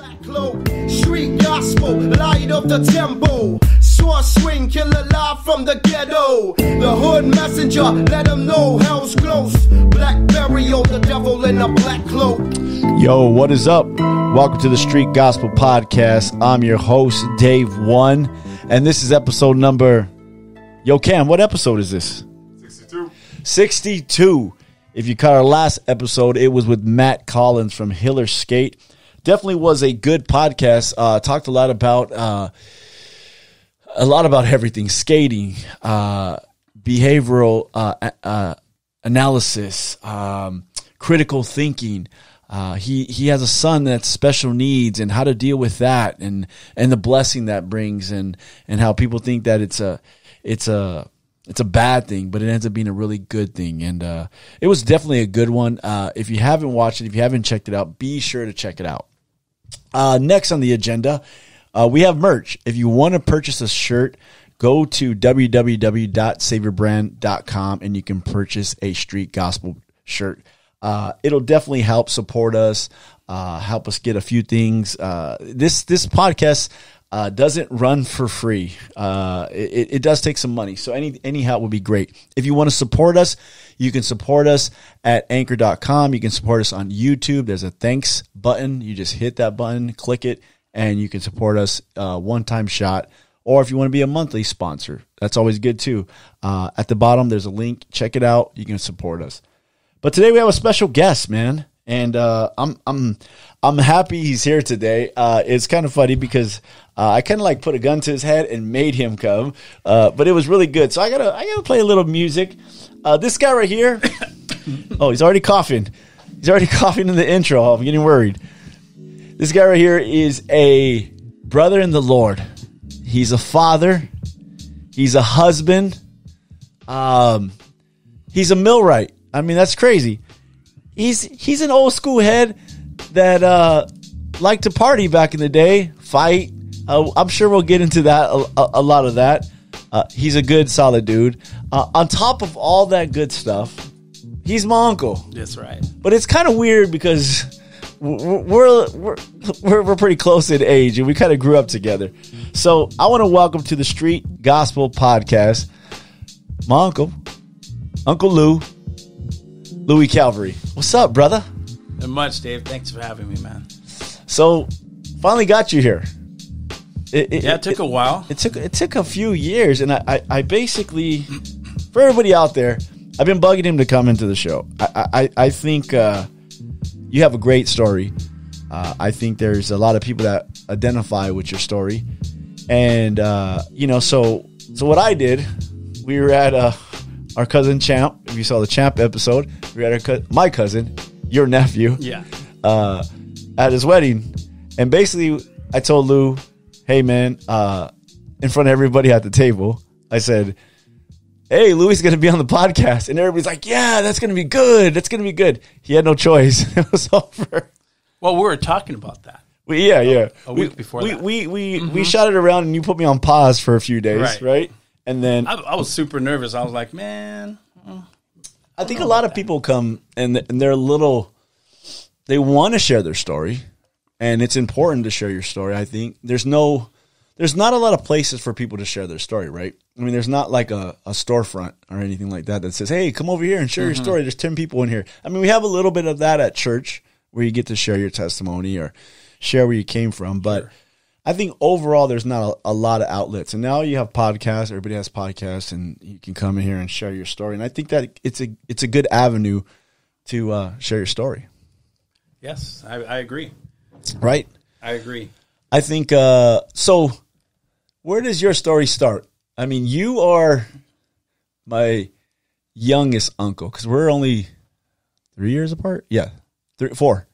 Black cloak, street gospel, light of the temple. Sword swing, killer live from the ghetto. The hood messenger, let them know hell's close. Black burial, the devil in a black cloak. Yo, what is up? Welcome to the Street Gospel Podcast. I'm your host, Dave One, and this is episode number... Yo, Cam, what episode is this? 62. If you caught our last episode, it was with Matt Collins from Hiller Skate. Definitely was a good podcast. Talked a lot about everything: skating, behavioral analysis, critical thinking. He has a son that's special needs, and how to deal with that, and the blessing that brings, and how people think that it's a bad thing, but it ends up being a really good thing. And it was definitely a good one. If you haven't watched it, if you haven't checked it out, be sure to check it out. Next on the agenda, we have merch. If you want to purchase a shirt, go to www.saviorbrand.com and you can purchase a Street Gospel shirt. It'll definitely help support us, help us get a few things. This podcast doesn't run for free. It does take some money, so any help would be great. If you want to support us, you can support us at anchor.com. You can support us on YouTube. There's a thanks button. You just hit that button, click it, and you can support us one-time shot. Or if you want to be a monthly sponsor, that's always good too. At the bottom, there's a link. Check it out. You can support us. But today we have a special guest, man, and I'm happy he's here today. It's kind of funny because I kind of like put a gun to his head and made him come, but it was really good. So I gotta play a little music. This guy right here, oh, he's already coughing. He's already coughing in the intro. I'm getting worried. This guy right here is a brother in the Lord. He's a father. He's a husband. He's a millwright. I mean, that's crazy. He's an old school head that liked to party back in the day, fight. I'm sure we'll get into that, a lot of that. He's a good, solid dude. On top of all that good stuff, he's my uncle. That's right. But it's kind of weird because we're pretty close in age, and we kind of grew up together. So I want to welcome to the Street Gospel Podcast my uncle, Uncle Louie Calvary. What's up, brother? Not much, Dave. Thanks for having me, man. So, finally got you here. It took a while. It took a few years, and I basically, for everybody out there, I've been bugging him to come into the show. I think you have a great story. I think there's a lot of people that identify with your story, and so what I did, we were at our cousin Champ. If you saw the Champ episode, we were at my cousin, your nephew, at his wedding, and basically I told Lou, hey man, in front of everybody at the table, I said, hey, Louie's going to be on the podcast. And everybody's like, yeah, that's going to be good. That's going to be good. He had no choice. It was over. Well, we were talking about that. A week before that. We shot it around and you put me on pause for a few days, right? And then I was super nervous. I was like, man. I think a lot of people come and they're they want to share their story. And it's important to share your story. I think there's not a lot of places for people to share their story, right? I mean, there's not like a storefront or anything like that says, hey, come over here and share your story. There's 10 people in here. I mean, we have a little bit of that at church where you get to share your testimony or share where you came from. But sure. I think overall there's not a lot of outlets. And now you have podcasts. Everybody has podcasts, and you can come in here and share your story. And I think that it's a good avenue to share your story. Yes, I agree. Right? I agree. I think, so where does your story start? I mean, you are my youngest uncle because we're only 3 years apart. Yeah. 4.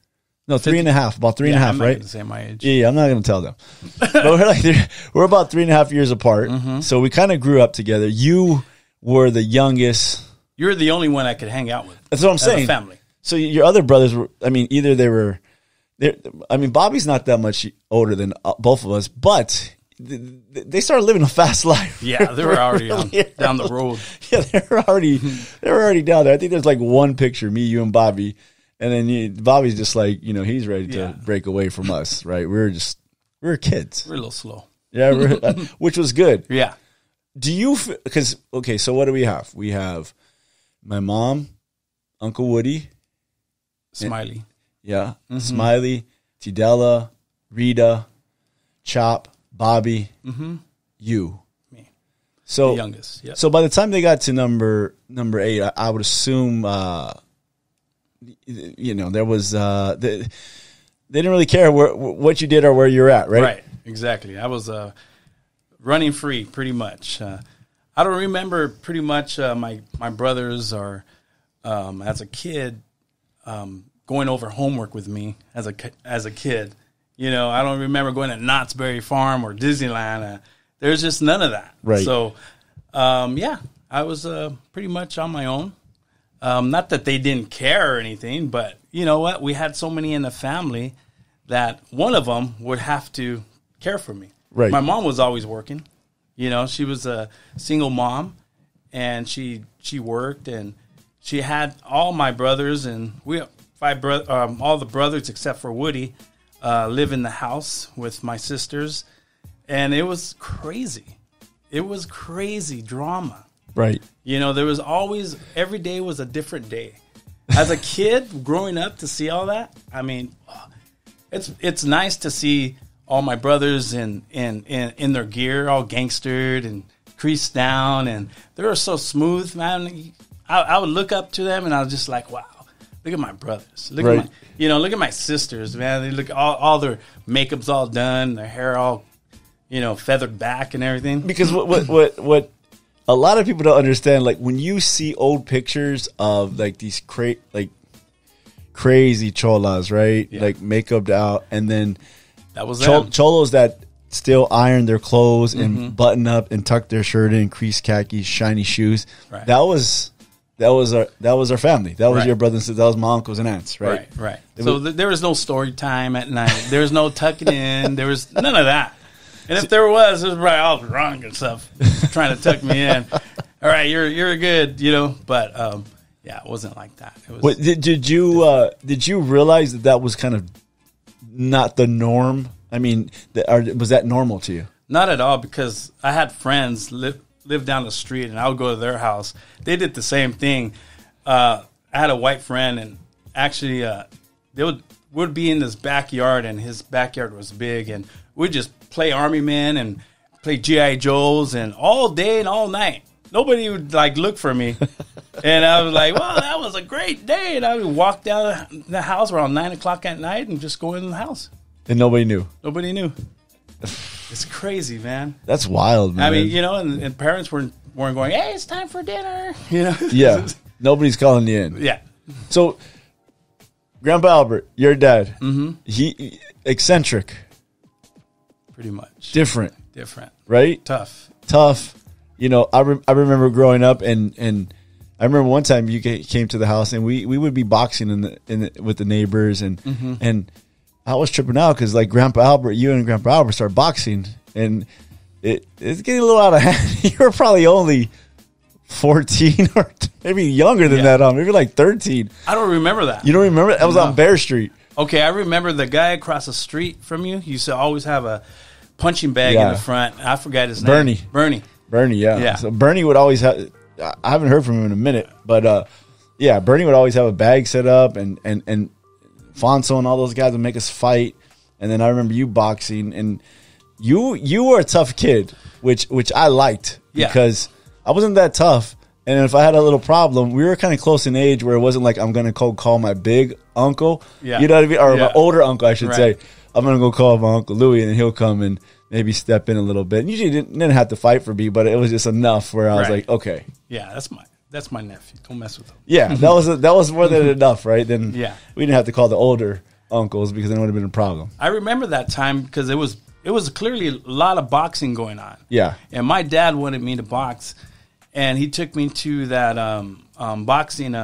No, 3.5, about 3.5, right? I'm not going to say my age. Yeah, I'm not going to tell them. But we're about 3.5 years apart. Mm-hmm. So we kind of grew up together. You were the youngest. You're the only one I could hang out with. That's what I'm saying. Family. So your other brothers were, I mean, either they were, Bobby's not that much older than both of us, but they started living a fast life. Yeah, they were already down the road. Yeah, they were already down there. I think there's like one picture, me, you, and Bobby, And then Bobby's just like, he's ready to break away from us, right? We were kids. We're a little slow. Yeah, which was good. Yeah. Do you, because, okay, so what do we have? We have my mom, Uncle Woody. Smiley. Smiley, Tidella, Rita, Chop, Bobby, you. Me. So, the youngest, So by the time they got to number 8, I would assume, there was, they didn't really care what you did or where you're at, right? Right, exactly. I was running free pretty much. I don't remember pretty much my brothers or as a kid going over homework with me as a kid. I don't remember going to Knott's Berry Farm or Disneyland. There's just none of that. Right. So, I was pretty much on my own. Not that they didn't care or anything, but you know what? We had so many in the family that one of them would have to care for me. Right. My mom was always working. She was a single mom, and she worked, and she had all my brothers, and we all the brothers except for Woody live in the house with my sisters, and it was crazy. It was crazy drama. Right. There was always, every day was a different day. As a kid growing up to see all that, I mean, it's nice to see all my brothers in their gear, all gangstered and creased down, and they were so smooth, man. I would look up to them, and I was just like, wow, look at my brothers. Look at look at my sisters, man. They look all their makeup's all done, their hair all, feathered back and everything. Because what a lot of people don't understand, like when you see old pictures of like these crazy cholas, right? Yeah. Like makeuped out, and then that was them. cholos that still iron their clothes and button up and tuck their shirt in, crease khakis, shiny shoes. Right. That was our family. That was Right. your brothers and sisters. That was my uncles and aunts, right? Right. So there was no story time at night. There was no tucking in. There was none of that. And if there was, it was probably all wrong and stuff, trying to tuck me in. All right, you're good, But it wasn't like that. It was. Did you realize that was kind of not the norm? I mean, was that normal to you? Not at all, because I had friends live down the street, and I would go to their house. They did the same thing. I had a white friend, and actually, they would be in this backyard, and his backyard was big, and we'd just play Army Men and play G.I. Joes, and all day and all night. Nobody would look for me. And I was like, well, that was a great day. And I would walk down the house around 9 o'clock at night and just go into the house. And nobody knew. Nobody knew. It's crazy, man. That's wild, man. I mean, and parents weren't going, hey, it's time for dinner. Yeah. Nobody's calling you in. Yeah. So, Grandpa Albert, your dad, he eccentric. Pretty much. Different. Right? Tough. I remember growing up, and I remember one time you came to the house, and we would be boxing with the neighbors, and I was tripping out because Grandpa Albert, you and Grandpa Albert started boxing, and it's getting a little out of hand. You were probably only 14 or maybe younger than that, maybe 13. I don't remember that. You don't remember? That was on Bear Street. Okay, I remember the guy across the street from you used to always have a punching bag in the front. I forgot his name. Bernie, yeah. So Bernie would always have, I haven't heard from him in a minute, but Bernie would always have a bag set up, and Fonso and all those guys would make us fight. And then I remember you boxing, and you were a tough kid, which I liked because I wasn't that tough. And if I had a little problem, we were kind of close in age where it wasn't like I'm going to call my big uncle, you know what I mean? Or my older uncle, I should say. I'm going to go call my Uncle Louie, and then he'll come and maybe step in a little bit. And usually didn't have to fight for me, but it was just enough where I was like, okay. Yeah, that's my nephew. Don't mess with him. Yeah, that was more than enough, right? Then we Yeah. didn't have to call the older uncles because then it would have been a problem. I remember that time because it was clearly a lot of boxing going on. Yeah. And my dad wanted me to box, and he took me to that boxing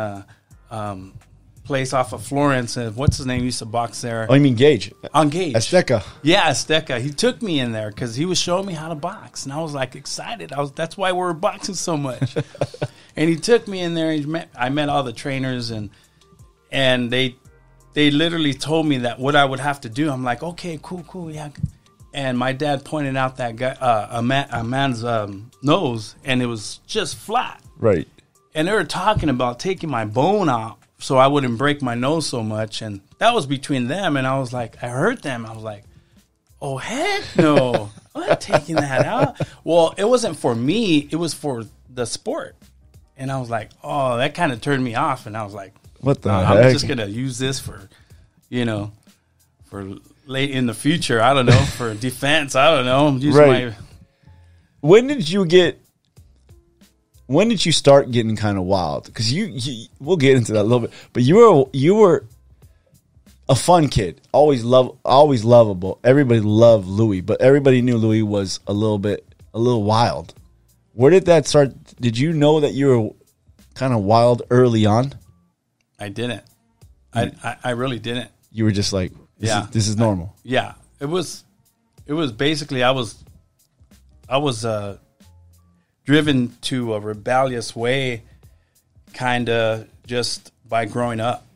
place off of Florence. And what's his name? He used to box there. Oh, you mean Gage? On Gage. Azteca. Yeah, Azteca. He took me in there because he was showing me how to box, and I was excited. That's why we were boxing so much. And he took me in there. I met all the trainers, and they they literally told me that what I would have to do. I'm like, okay, cool, yeah. And my dad pointed out that guy, a man's nose, and it was just flat. Right. And they were talking about taking my bone out so I wouldn't break my nose so much. And that was between them. And I was like, I heard them. I was like, oh, heck no. I'm not taking that out. Well, it wasn't for me. It was for the sport. And I was like, oh, that kind of turned me off. And I was like, what the heck? I'm just going to use this for, for late in the future. I don't know. For defense. I don't know. Right. When did you start getting kind of wild? Because we'll get into that a little bit. But you were a fun kid, always lovable. Everybody loved Louie, but everybody knew Louie was a little wild. Where did that start? Did you know that you were kind of wild early on? I didn't. I really didn't. You were just like, this is normal. It was basically I was driven to a rebellious way, kind of just by growing up.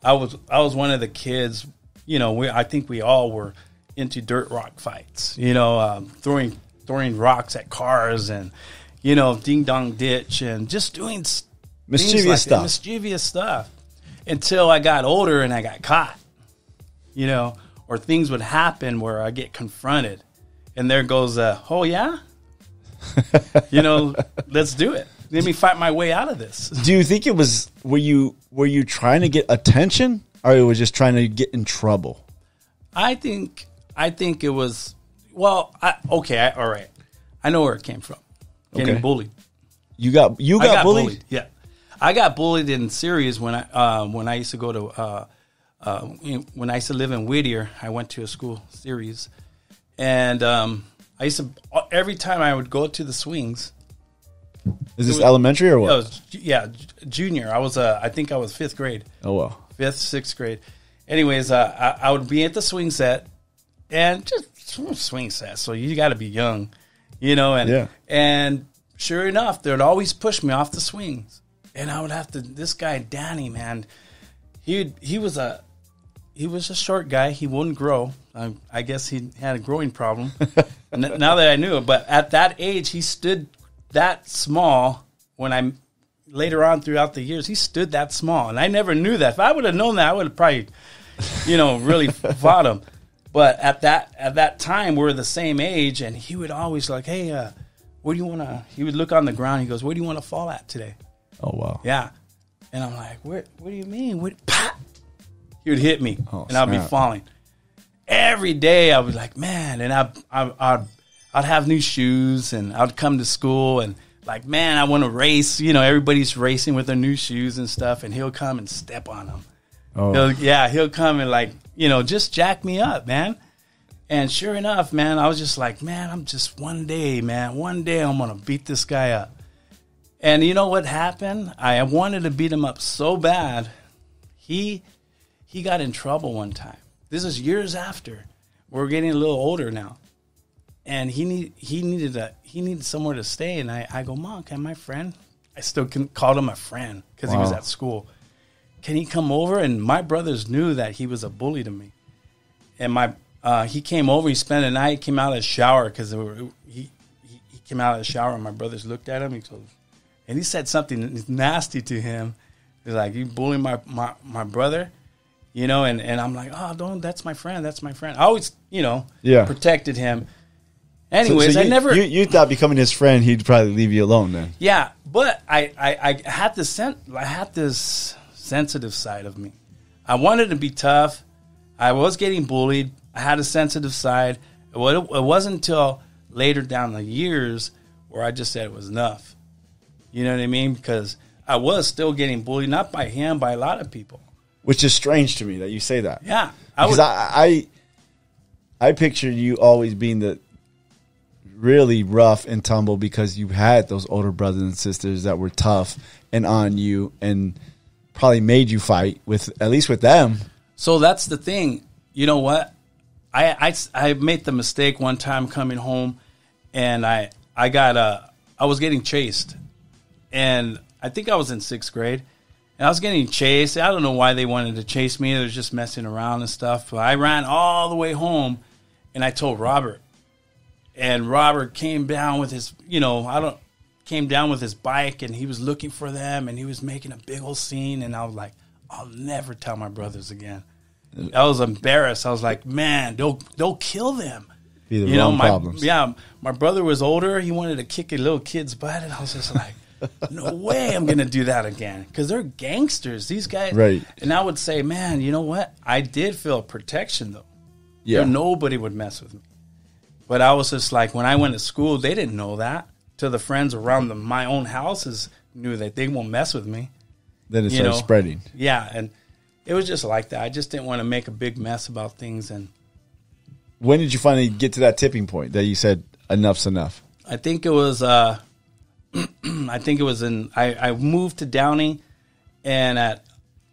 I was one of the kids, I think we all were into dirt rock fights, throwing rocks at cars and, ding dong ditch and just doing mischievous stuff until I got older and I got caught, or things would happen where I get confronted and there goes, oh yeah, let's do it. Let me fight my way out of this. Do you think it was, were you trying to get attention or you were just trying to get in trouble? I think it was, all right. I know where it came from. Getting bullied. You got bullied? Yeah. I got bullied in Sirius when I used to go to, when I used to live in Whittier. I went to a school, Sirius. And I used to, every time I would go to the swings. Is this elementary or what? Junior. I think I was 5th grade. Oh, wow. 5th, 6th grade. Anyways, I would be at the swing set and just swing set. So you got to be young, and sure enough, they'd always push me off the swings. And I would have to, this guy, Danny, man, he was a short guy. He wouldn't grow. I guess he had a growing problem. Now that I knew it. But at that age, he stood that small. When later on throughout the years, he stood that small. And I never knew that. If I would have known that, I would have probably, really fought him. But at that time, we're the same age. And he would always like, hey, where do you want to, he would look on the ground. He goes, where do you want to fall at today? Oh, wow. Yeah. And I'm like, what do you mean? Pop! He would hit me, and I'd be falling. Every day, I was like, man, and I'd have new shoes, and I'd come to school, and like, man, I want to race. Everybody's racing with their new shoes and stuff, and he'll come and step on them. Oh. He'll come and just jack me up, man. And sure enough, man, I was just like, man, one day I'm going to beat this guy up. And you know what happened? I wanted to beat him up so bad. He got in trouble one time. This is years after. We're getting a little older now. And he needed somewhere to stay. And I go, Mom, can my friend? I still called him a friend because he was at school. Can he come over? And my brothers knew that he was a bully to me. And he came over. He spent the night. Came out of the shower because he came out of the shower. And my brothers looked at him. And he said something nasty to him. He's like, you bullying my brother? And I'm like, oh, don't, that's my friend. I always, protected him. Anyways, I never. You thought becoming his friend, he'd probably leave you alone then. Yeah, but I had this sensitive side of me. I wanted to be tough. I was getting bullied. I had a sensitive side. It wasn't until later down the years where I just said it was enough. You know what I mean? Because I was still getting bullied, not by him, by a lot of people. Which is strange to me that you say that. Yeah. Because I pictured you always being the really rough and tumble because you had those older brothers and sisters that were tough and on you and probably made you fight at least with them. So that's the thing. You know what? I made the mistake one time coming home and I was getting chased. And I think I was in 6th grade. And I was getting chased. I don't know why they wanted to chase me. They were just messing around and stuff. But I ran all the way home, and I told Robert. And Robert came down with his, came down with his bike, and he was looking for them, and he was making a big old scene. And I was like, I'll never tell my brothers again. I was embarrassed. I was like, man, they'll kill them. Be the wrong problems. My brother was older. He wanted to kick a little kid's butt, and I was just like, no way I'm going to do that again, because they're gangsters, these guys. Right. And I would say, man, you know what? I did feel protection, though. Yeah. Nobody would mess with me. But I was just like, when I went to school, they didn't know that. To the friends around my own houses knew that they won't mess with me. Then it started spreading. Yeah, and it was just like that. I just didn't want to make a big mess about things. And when did you finally get to that tipping point that you said enough's enough? I think it was I moved to Downey, and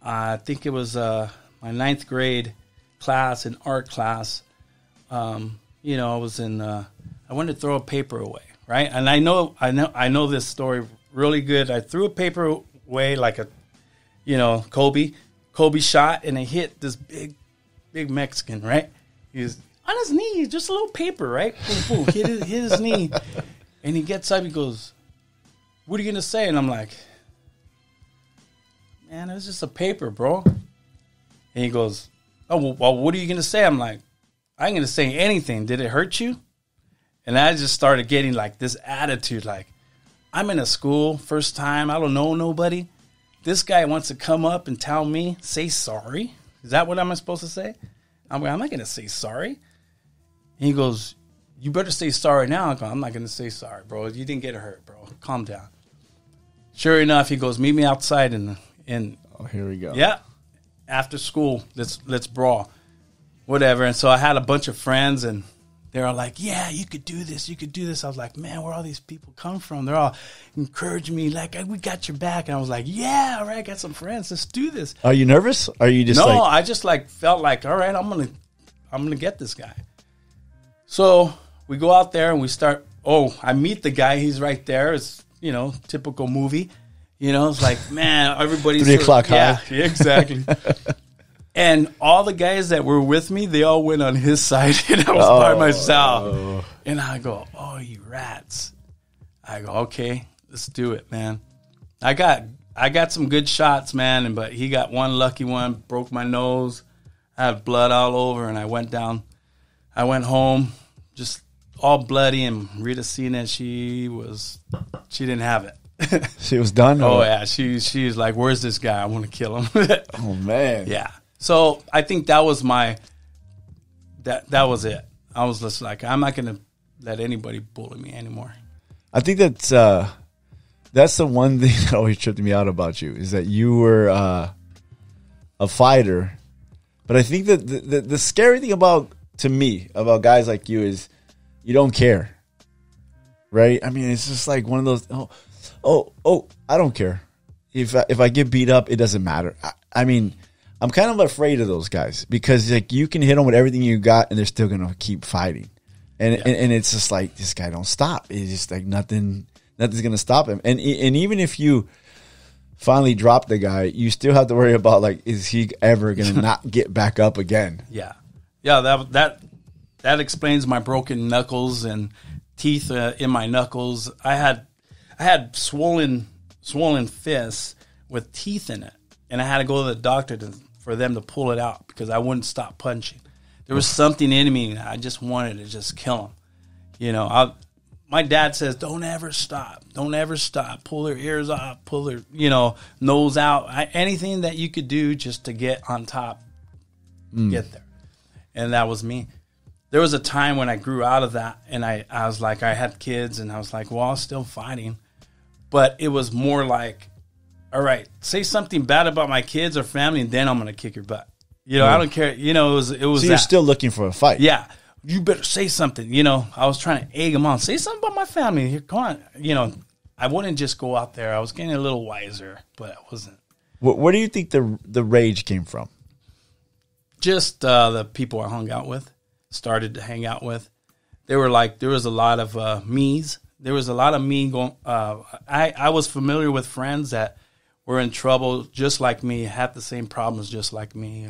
I think it was my ninth grade class, an art class. I was in I wanted to throw a paper away, right? And I know this story really good. I threw a paper away like a Kobe shot, and it hit this big Mexican, right? He was on his knee, just a little paper, right? Boom, boom, hit his knee. And he gets up, he goes, "What are you going to say?" And I'm like, "Man, it was just a paper, bro." And he goes, "Oh, well, what are you going to say?" I'm like, "I ain't going to say anything. Did it hurt you?" And I just started getting like this attitude, like, I'm in a school, first time, I don't know nobody. This guy wants to come up and tell me, say sorry. Is that what I'm supposed to say? I'm not going to say sorry. And he goes, "You better say sorry now." I go, "I'm not going to say sorry, bro. You didn't get hurt, bro. Calm down." Sure enough, he goes, "Meet me outside in Oh, here we go. Yeah, after school, let's brawl, whatever." And so I had a bunch of friends, and they were like, "Yeah, you could do this. You could do this." I was like, "Man, where all these people come from?" They're all encouraging me, like, "We got your back." And I was like, "Yeah, all right, I got some friends. Let's do this." Are you nervous? Are you just no? I just felt like, all right, I'm gonna get this guy. So we go out there and we start. Oh, I meet the guy. He's right there. It's typical movie. It's like, man, everybody's 3 o'clock high. Yeah, exactly. And all the guys that were with me, they all went on his side, and I was by myself. And I go, "Oh, you rats!" I go, "Okay, let's do it, man." I got some good shots, man, but he got one lucky one, broke my nose. I had blood all over, and I went down. I went home, just all bloody, and Rita seen it. She didn't have it. She was done? Oh, yeah. She's like, "Where's this guy? I want to kill him." Oh, man. Yeah. So I think that was that was it. I was just like, I'm not going to let anybody bully me anymore. I think that's the one thing that always tripped me out about you, is that you were a fighter. But I think that the scary thing about guys like you is you don't care. Right? I mean, it's just like one of those, I don't care. If I get beat up, it doesn't matter. I mean, I'm kind of afraid of those guys, because like you can hit them with everything you got and they're still going to keep fighting. And it's just like, this guy don't stop. It's just like nothing's going to stop him. And even if you finally drop the guy, you still have to worry about, like, is he ever going to not get back up again? Yeah. Yeah, that explains my broken knuckles and teeth in my knuckles. I had swollen fists with teeth in it, and I had to go to the doctor for them to pull it out, because I wouldn't stop punching. There was something in me that I just wanted to just kill him. My dad says, "Don't ever stop. Don't ever stop. Pull their ears off. Pull their nose out. Anything that you could do just to get on top, get there." And that was me. There was a time when I grew out of that, and I was like, I had kids, and I was like, well, I was still fighting. But it was more like, all right, say something bad about my kids or family, and then I'm going to kick your butt. I don't care. It was So you're still looking for a fight. Yeah. You better say something. I was trying to egg them on. Say something about my family. Here, come on. I wouldn't just go out there. I was getting a little wiser, but I wasn't. Where do you think the rage came from? Just the people I hung out with, started to hang out with. They were like, there was a lot of me's. There was a lot of me going. I was familiar with friends that were in trouble just like me, had the same problems just like me.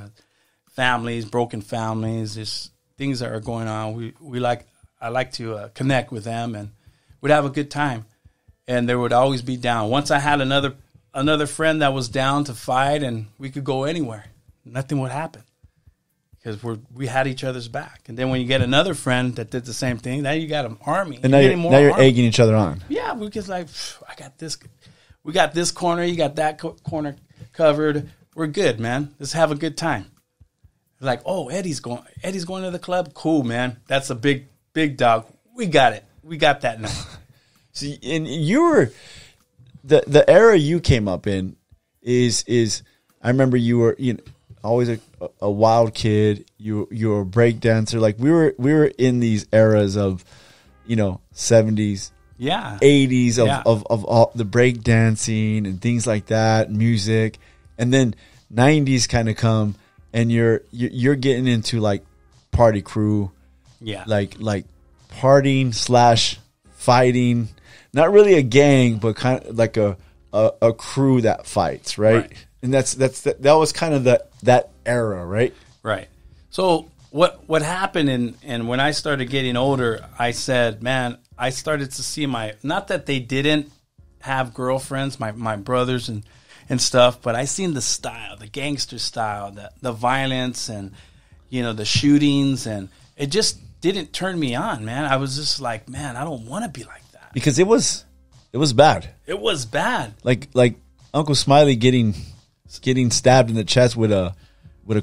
Families, broken families, just things that are going on. I like to connect with them, and we'd have a good time. And there would always be down. Once I had another friend that was down to fight, and we could go anywhere. Nothing would happen because we had each other's back. And then when you get another friend that did the same thing, now you got an army. And now you're egging each other on. Yeah, we just like, I got this. We got this corner. You got that corner covered. We're good, man. Let's have a good time. Like, oh, Eddie's going to the club. Cool, man. That's a big dog. We got it. We got that now. See, and you were the era you came up in is I remember you were always a wild kid. You were a break dancer. Like we were in these eras of 70s, 80s of all the break dancing and things like that, music, and then 90s kind of come, and you're getting into like party crew, like partying / fighting. Not really a gang, but kind of like a crew that fights, right? And that was kind of that era, right? Right. So what happened, and when I started getting older, I said, man, I started to see not that they didn't have girlfriends, my brothers and stuff, but I seen the style, the gangster style, the violence, and the shootings, and it just didn't turn me on, man. I was just like, man, I don't want to be like that. Because it was bad. It was bad. Like Uncle Smiley getting stabbed in the chest with a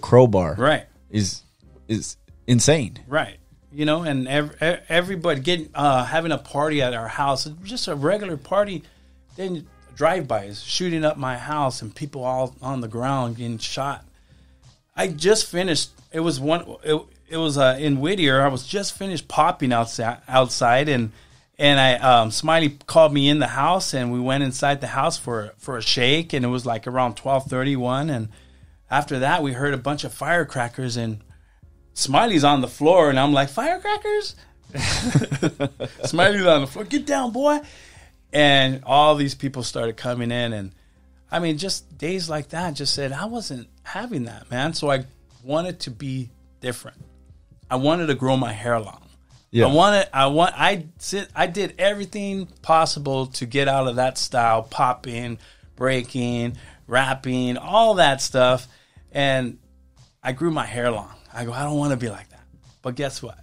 crowbar. Right. Is insane. Right. And everybody having a party at our house, just a regular party, then drive-bys, shooting up my house, and people all on the ground getting shot. I just finished. It was in Whittier. I was just finished popping outside, and I Smiley called me in the house, and we went inside the house for a shake, and it was like around 12:31, and after that we heard a bunch of firecrackers, and Smiley's on the floor, and I'm like, firecrackers? Smiley's on the floor. Get down, boy. And all these people started coming in, and I mean, just days like that, just said I wasn't having that, man. So I wanted to be different. I wanted to grow my hair long. Yeah. I did everything possible to get out of that style, popping, breaking, rapping, all that stuff, and I grew my hair long. I go, I don't want to be like that. But guess what?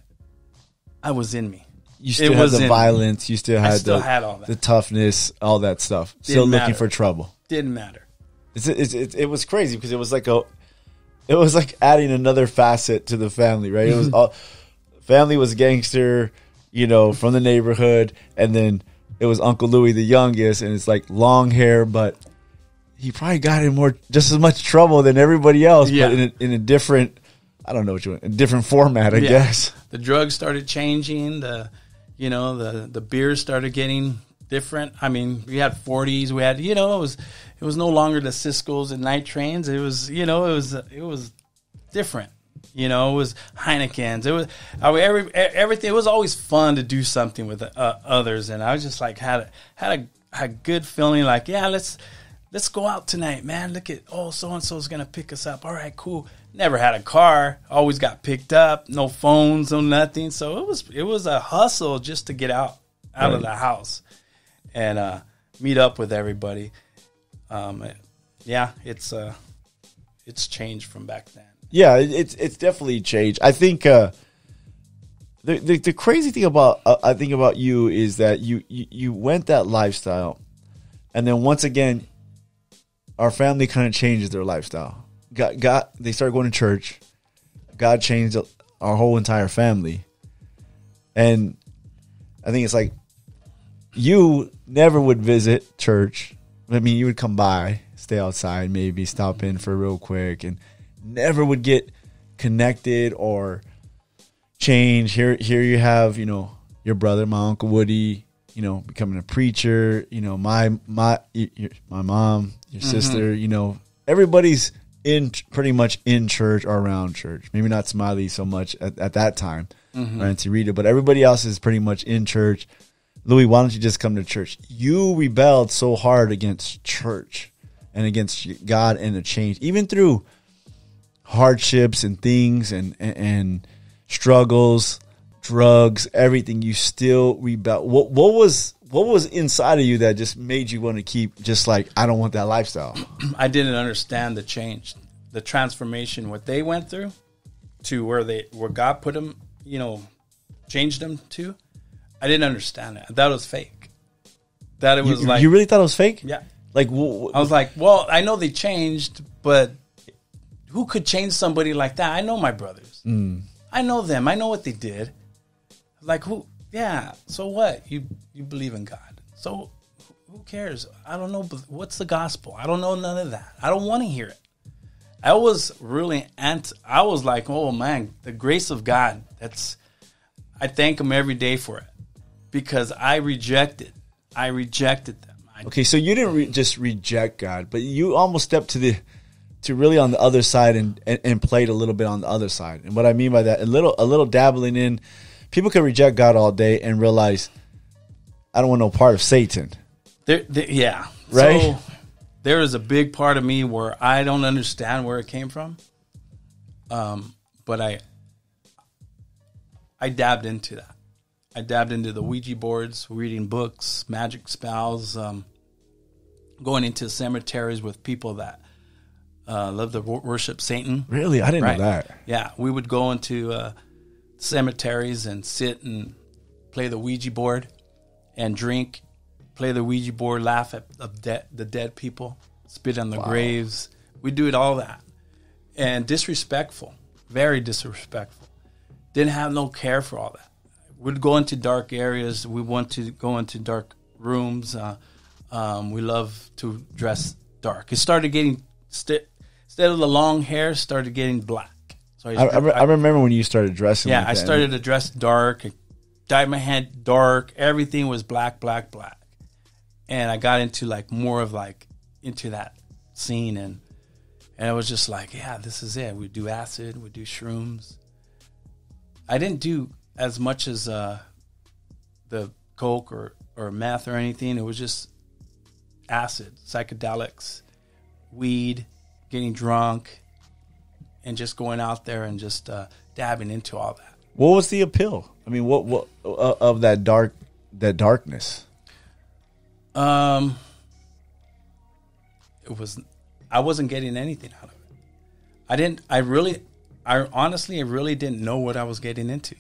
I was in me. You still had the violence. You still had all that. The toughness, all that stuff. Still looking for trouble. Didn't matter. It was crazy because it was like adding another facet to the family, right? It was all family was gangster, from the neighborhood, and then it was Uncle Louie, the youngest, and it's like long hair, but he probably got in just as much trouble than everybody else, but in a different, I don't know what you want, a different format, I guess. The drugs started changing. The beers started getting different. I mean, we had 40s. We had, it was no longer the Cisco's and night trains. It was, it was different. It was Heineken's. It was everything. It was always fun to do something with others, and I was just like had a good feeling. Like, yeah, let's go out tonight, man. Look at so and so's gonna pick us up. All right, cool. Never had a car. Always got picked up. No phones, no nothing. So it was a hustle just to get out of the house and meet up with everybody. It's changed from back then. Yeah, it's definitely changed. I think the crazy thing about you is that you went that lifestyle, and then once again, our family kind of changes their lifestyle. They started going to church. God changed our whole entire family, and I think it's like you never would visit church. I mean, you would come by, stay outside, maybe stop in for real quick, and never would get connected or change. Here you have, your brother, my Uncle Woody, becoming a preacher, my mom, your sister, everybody's pretty much in church or around church. Maybe not Smiley so much at that time, or Auntie Rita, but everybody else is pretty much in church. Louie, why don't you just come to church? You rebelled so hard against church and against God and a change, even through hardships and things and struggles, drugs, everything, you still rebel. What was inside of you that just made you want to keep just like, I don't want that lifestyle? I didn't understand the change, the transformation, what they went through to where God put them, changed them to. I didn't understand it. I thought it was fake. That it was you really thought it was fake? Yeah. Like, I was like, well, I know they changed, but who could change somebody like that? I know my brothers. I know them. I know what they did. Like, who? Yeah. So what? You believe in God. So who cares? I don't know. What's the gospel? I don't know none of that. I don't want to hear it. I was really I was like, oh man, the grace of God. I thank Him every day for it, because I rejected them. Okay, so you didn't just reject God, but you almost stepped to really on the other side and played a little bit on the other side. And what I mean by that, a little dabbling in. People can reject God all day and realize, I don't want no part of Satan. Yeah. Right? So there is a big part of me where I don't understand where it came from. But I dabbed into that. I dabbed into the Ouija boards, reading books, magic spells, going into cemeteries with people that love to worship Satan. Really? I didn't know that. Yeah. We would go into cemeteries and sit and play the Ouija board and drink, play the Ouija board, laugh at the dead people, spit on the graves. We do it all that. And disrespectful, very disrespectful. Didn't have no care for all that. We'd go into dark areas. We want to go into dark rooms. We love to dress dark. It started getting, instead of the long hair, started getting black. So I remember when you started dressing. Yeah, like I started to dress dark. I dyed my hair dark. Everything was black, black, black. And I got into into that scene, and I was just like, yeah, this is it. We do acid, we do shrooms. I didn't do as much as the coke or meth or anything. It was just acid, psychedelics, weed, getting drunk, and just going out there and just dabbing into all that. What was the appeal? I mean, what of that darkness? It was, I wasn't getting anything out of it. I honestly really didn't know what I was getting into.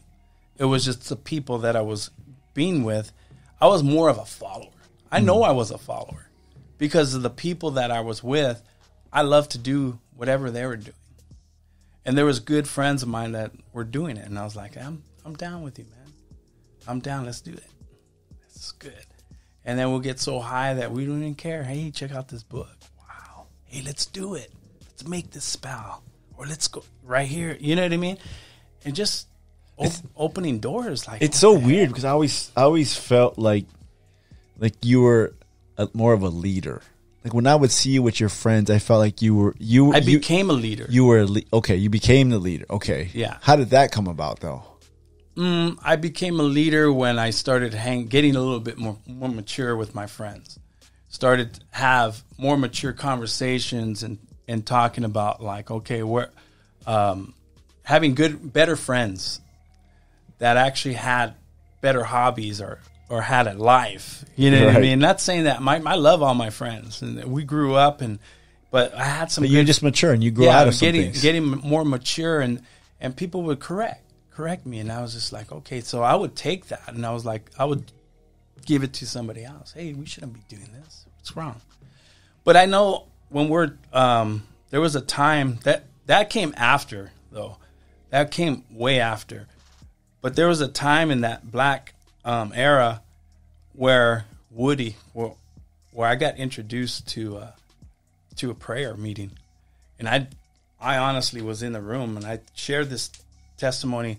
It was just the people that I was being with. I was more of a follower. I know I was a follower because of the people that I was with. I loved to do whatever they were doing. And there was good friends of mine that were doing it. And I was like, I'm down with you, man. I'm down. Let's do it. This is good. And then we'll get so high that we don't even care. Hey, check out this book. Wow. Hey, let's do it. Let's make this spell. Or let's go right here. You know what I mean? And just opening doors. Like, it's so weird because I always felt like you were more of a leader. Like when I would see you with your friends, I felt like you. I became a leader. You were okay. You became the leader. Okay. Yeah. How did that come about, though? I became a leader when I started getting a little bit more mature with my friends. Started to have more mature conversations and talking about like, okay, we're having better friends that actually had better hobbies or had a life. You know what I mean? Not saying that I love all my friends and we grew up but I had some. But you're just mature and you grew out of some things. Getting more mature and people would correct me, and I was just like, okay, so I would take that and I was like, I would give it to somebody else. Hey, we shouldn't be doing this. What's wrong? But I know when there was a time that came after though. That came way after. But there was a time in that black era where I got introduced to a prayer meeting, and I honestly was in the room and I shared this testimony.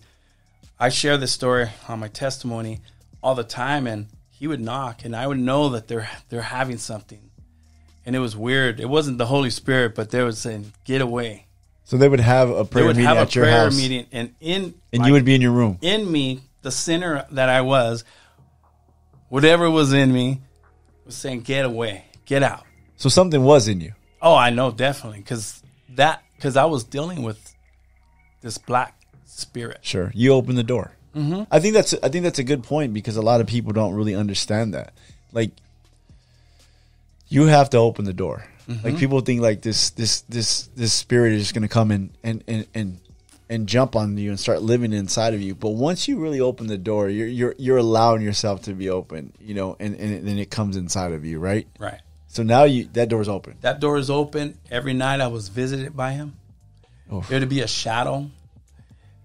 I share this story on my testimony all the time, and he would knock and I would know that they're having something, and it was weird. It wasn't the Holy Spirit, but they would say, "Get away." So they would have a prayer meeting at your house. And you would be in your room. In me, the sinner that I was, whatever was in me was saying, "Get away, get out." So something was in you. Oh, I know, definitely. Because I was dealing with this black spirit. Sure. You opened the door. Mm-hmm. I think that's a good point, because a lot of people don't really understand that. Like, you have to open the door. Mm-hmm. Like, people think like this spirit is just going to come and jump on you and start living inside of you. But once you really open the door, you're allowing yourself to be open, and then it comes inside of you, right? Right. So now that door's open. That door is open. Every night I was visited by him. Oof. There to be a shadow.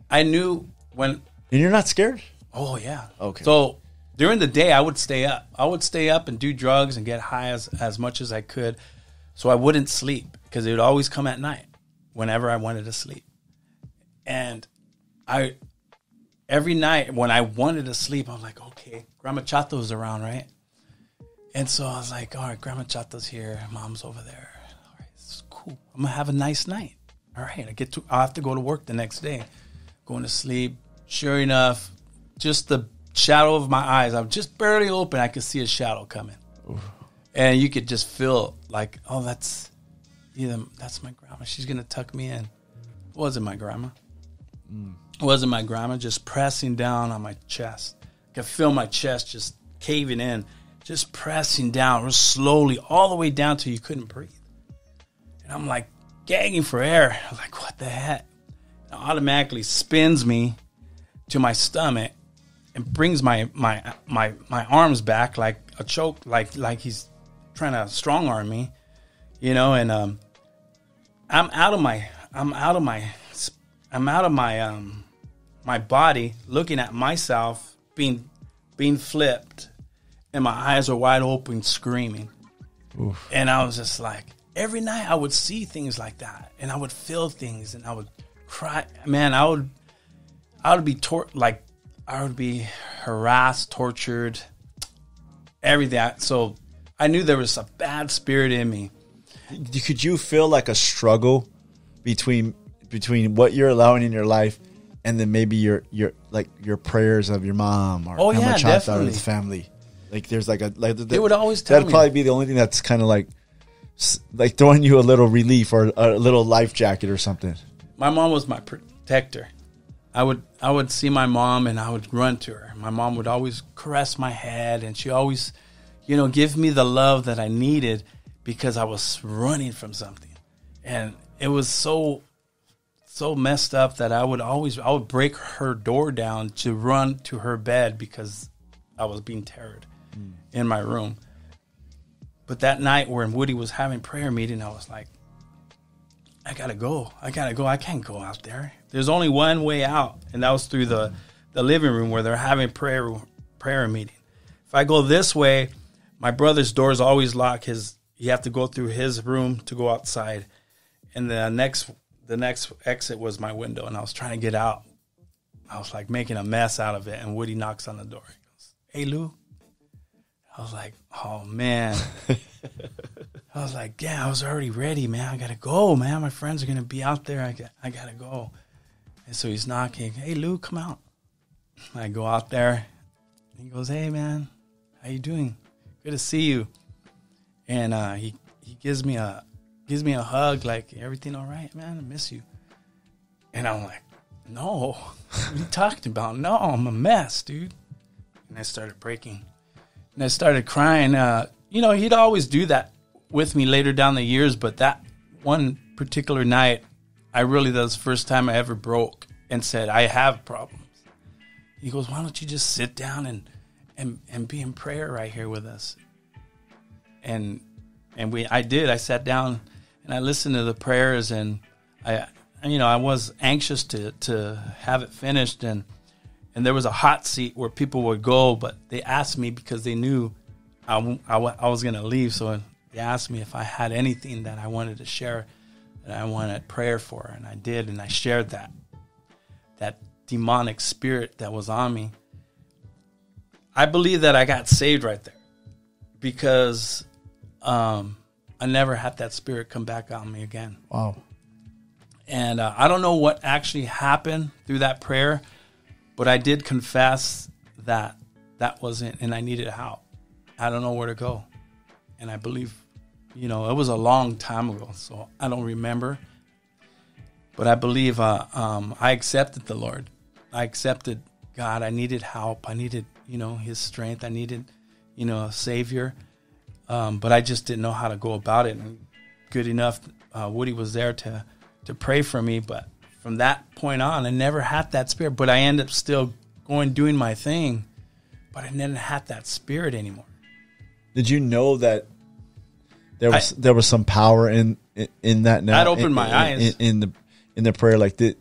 I knew when. And you're not scared? Oh, yeah. Okay. So during the day, I would stay up. I would stay up and do drugs and get high as much as I could, so I wouldn't sleep, because it would always come at night whenever I wanted to sleep. And every night when I wanted to sleep, I was like, okay, Grandma Chato's around, right? And so I was like, all right, Grandma Chato's here, Mom's over there. All right, this is cool. I'm gonna have a nice night. All right, I'll have to go to work the next day. Going to sleep. Sure enough, just the shadow of my eyes, I'm just barely open, I could see a shadow coming. Oof. And you could just feel like, oh, that's my grandma. She's gonna tuck me in. It wasn't my grandma. It wasn't my grandma, just pressing down on my chest. I could feel my chest just caving in, just pressing down real slowly, all the way down till you couldn't breathe. And I'm like gagging for air. I'm like, what the heck? It automatically spins me to my stomach and brings my arms back like a choke, like he's trying to strong arm me, and I'm out of my body, looking at myself being flipped, and my eyes are wide open, screaming. Oof. And I was just like, every night I would see things like that, and I would feel things, and I would cry. Man, I would be harassed, tortured, everything. So I knew there was a bad spirit in me. Could you feel like a struggle between what you're allowing in your life and then maybe your prayers of your mom or how much out of the family? Like, there's they would always tell me. That'd probably be the only thing that's kind of like throwing you a little relief or a little life jacket or something. My mom was my protector. I would see my mom and I would run to her. My mom would always caress my head, and she always, give me the love that I needed, because I was running from something. And it was so messed up that I would break her door down to run to her bed, because I was being terrored in my room. But that night when Woody was having prayer meeting, I was like, I gotta go. I can't go out there. There's only one way out, and that was through the living room where they're having prayer meeting. If I go this way, my brother's door's always locked. You have to go through his room to go outside. And the next exit was my window, and I was trying to get out. I was like making a mess out of it, and Woody knocks on the door. He goes, "Hey, Lou." I was like, oh, man. I was like, yeah, I was already ready, man. I got to go, man. My friends are going to be out there. I got to go. And so he's knocking. "Hey, Lou, come out." I go out there. He goes, "Hey, man, how you doing? Good to see you." And he gives me a hug, like, "Everything all right, man? I miss you." And I'm like, "No, what are you talking about? No, I'm a mess, dude." And I started breaking. And I started crying. He'd always do that with me later down the years, but that one particular night, that was the first time I ever broke and said, "I have problems." He goes, "Why don't you just sit down and be in prayer right here with us?" And I did. I sat down and I listened to the prayers, and I was anxious to have it finished, and there was a hot seat where people would go, but they asked me because they knew I was going to leave. So they asked me if I had anything that I wanted to share, that I wanted prayer for. And I did. And I shared that demonic spirit that was on me. I believe that I got saved right there, because I never had that spirit come back on me again. Wow. And I don't know what actually happened through that prayer, but I did confess that wasn't, and I needed help. I don't know where to go. And I believe You know, it was a long time ago, so I don't remember. But I believe I accepted the Lord. I accepted God. I needed help. I needed, you know, his strength. I needed, you know, a savior. But I just didn't know how to go about it. And good enough, Woody was there to pray for me. But from that point on, I never had that spirit. But I ended up still doing my thing. But I never had that spirit anymore. Did you know that there was some power in that? Now that opened my eyes in the prayer. Like this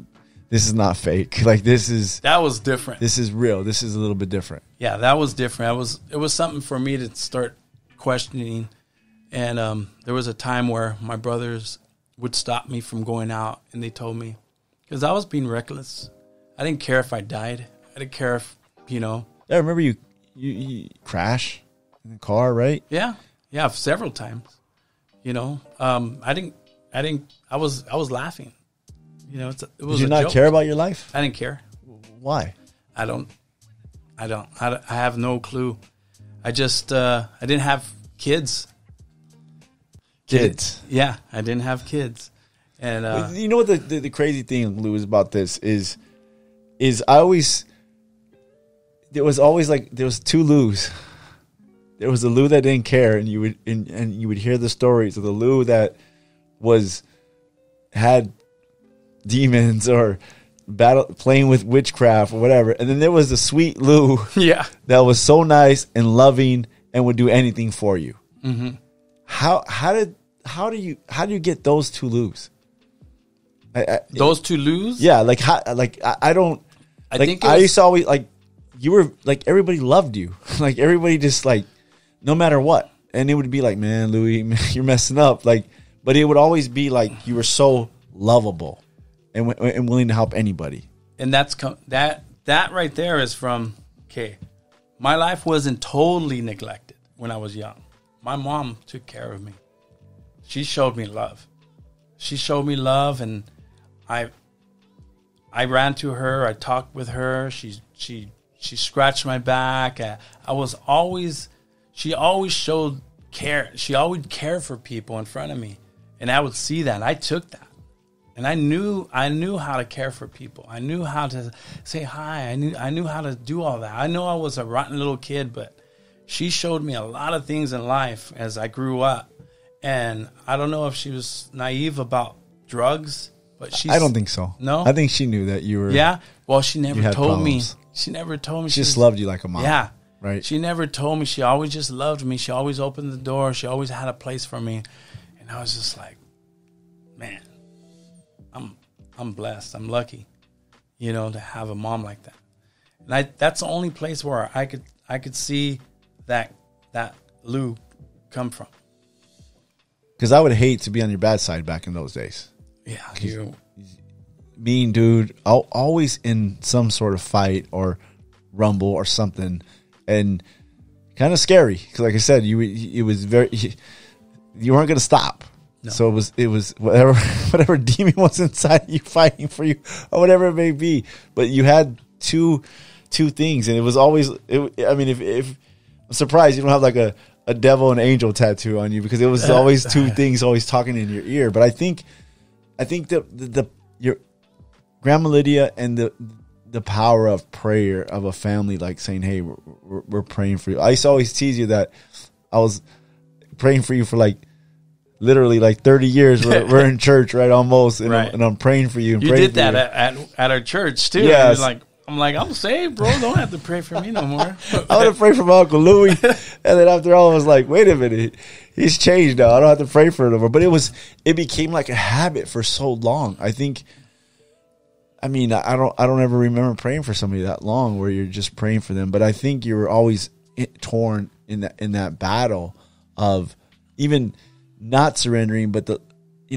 is not fake. Like that was different. This is real. This is a little bit different. Yeah, that was different. It was something for me to start questioning. And there was a time where my brothers would stop me from going out, and they told me, because I was being reckless. I didn't care if I died. I didn't care if, you know. I remember you crash in the car, right? Yeah, several times. You know, I was laughing. You know, it was. Did you not joke. care about your life? I didn't care. Why? I have no clue. I just I didn't have kids. Kids. Yeah, I didn't have kids. And you know what the crazy thing, Lou, is about this is I always there was two Lou's. There was the Lou that didn't care, and you would hear the stories of the Lou that had demons or playing with witchcraft or whatever, and then there was the sweet Lou, that was so nice and loving and would do anything for you. Mm-hmm. How do you get those two Lou's? Those two Lou's? Yeah, I don't. I used to always you were everybody loved you, everybody just no matter what, and it would be man, Louie, you're messing up, but it would always be you were so lovable and willing to help anybody. And that right there is from my life wasn't totally neglected when I was young. My mom took care of me. She showed me love. And I ran to her. I talked with her. She scratched my back. She always showed care. She always cared for people in front of me, and I would see that. I took that, and I knew how to care for people. I knew how to say hi. I knew how to do all that. I know I was a rotten little kid, but she showed me a lot of things in life as I grew up. And I don't know if she was naive about drugs, but I don't think so. No? I think she knew that you were. Yeah. Well, she never told me. Problems. She never told me. She just loved you like a mom. Yeah. Right. She never told me. She always just loved me. She always opened the door. She always had a place for me. And I was just like, man, I'm blessed. I'm lucky, to have a mom like that. And that's the only place where I could see that Lou come from. Because I would hate to be on your bad side back in those days. Yeah. Mean dude, always in some sort of fight or rumble or something, and kind of scary. Because like I said, you weren't going to stop. No. So it was whatever demon was inside you fighting for you or whatever it may be. But you had two things, and it was always. If I'm surprised you don't have a devil and angel tattoo on you, because it was always two things always talking in your ear. But I think that your Grandma Lydia and the power of prayer of a family, saying, hey, we're praying for you. I used to always tease you that I was praying for you for literally 30 years. We're in church, right? Almost. And, right. And I'm praying for you. And you did that at our church too. Yeah. I'm saved, bro. Don't have to pray for me no more. I would have prayed for my Uncle Louie. And then after all, I was like, wait a minute. He's changed now. I don't have to pray for him no more. But it became like a habit for so long. I don't ever remember praying for somebody that long where you're just praying for them. But I think you were always torn in that battle of even not surrendering. But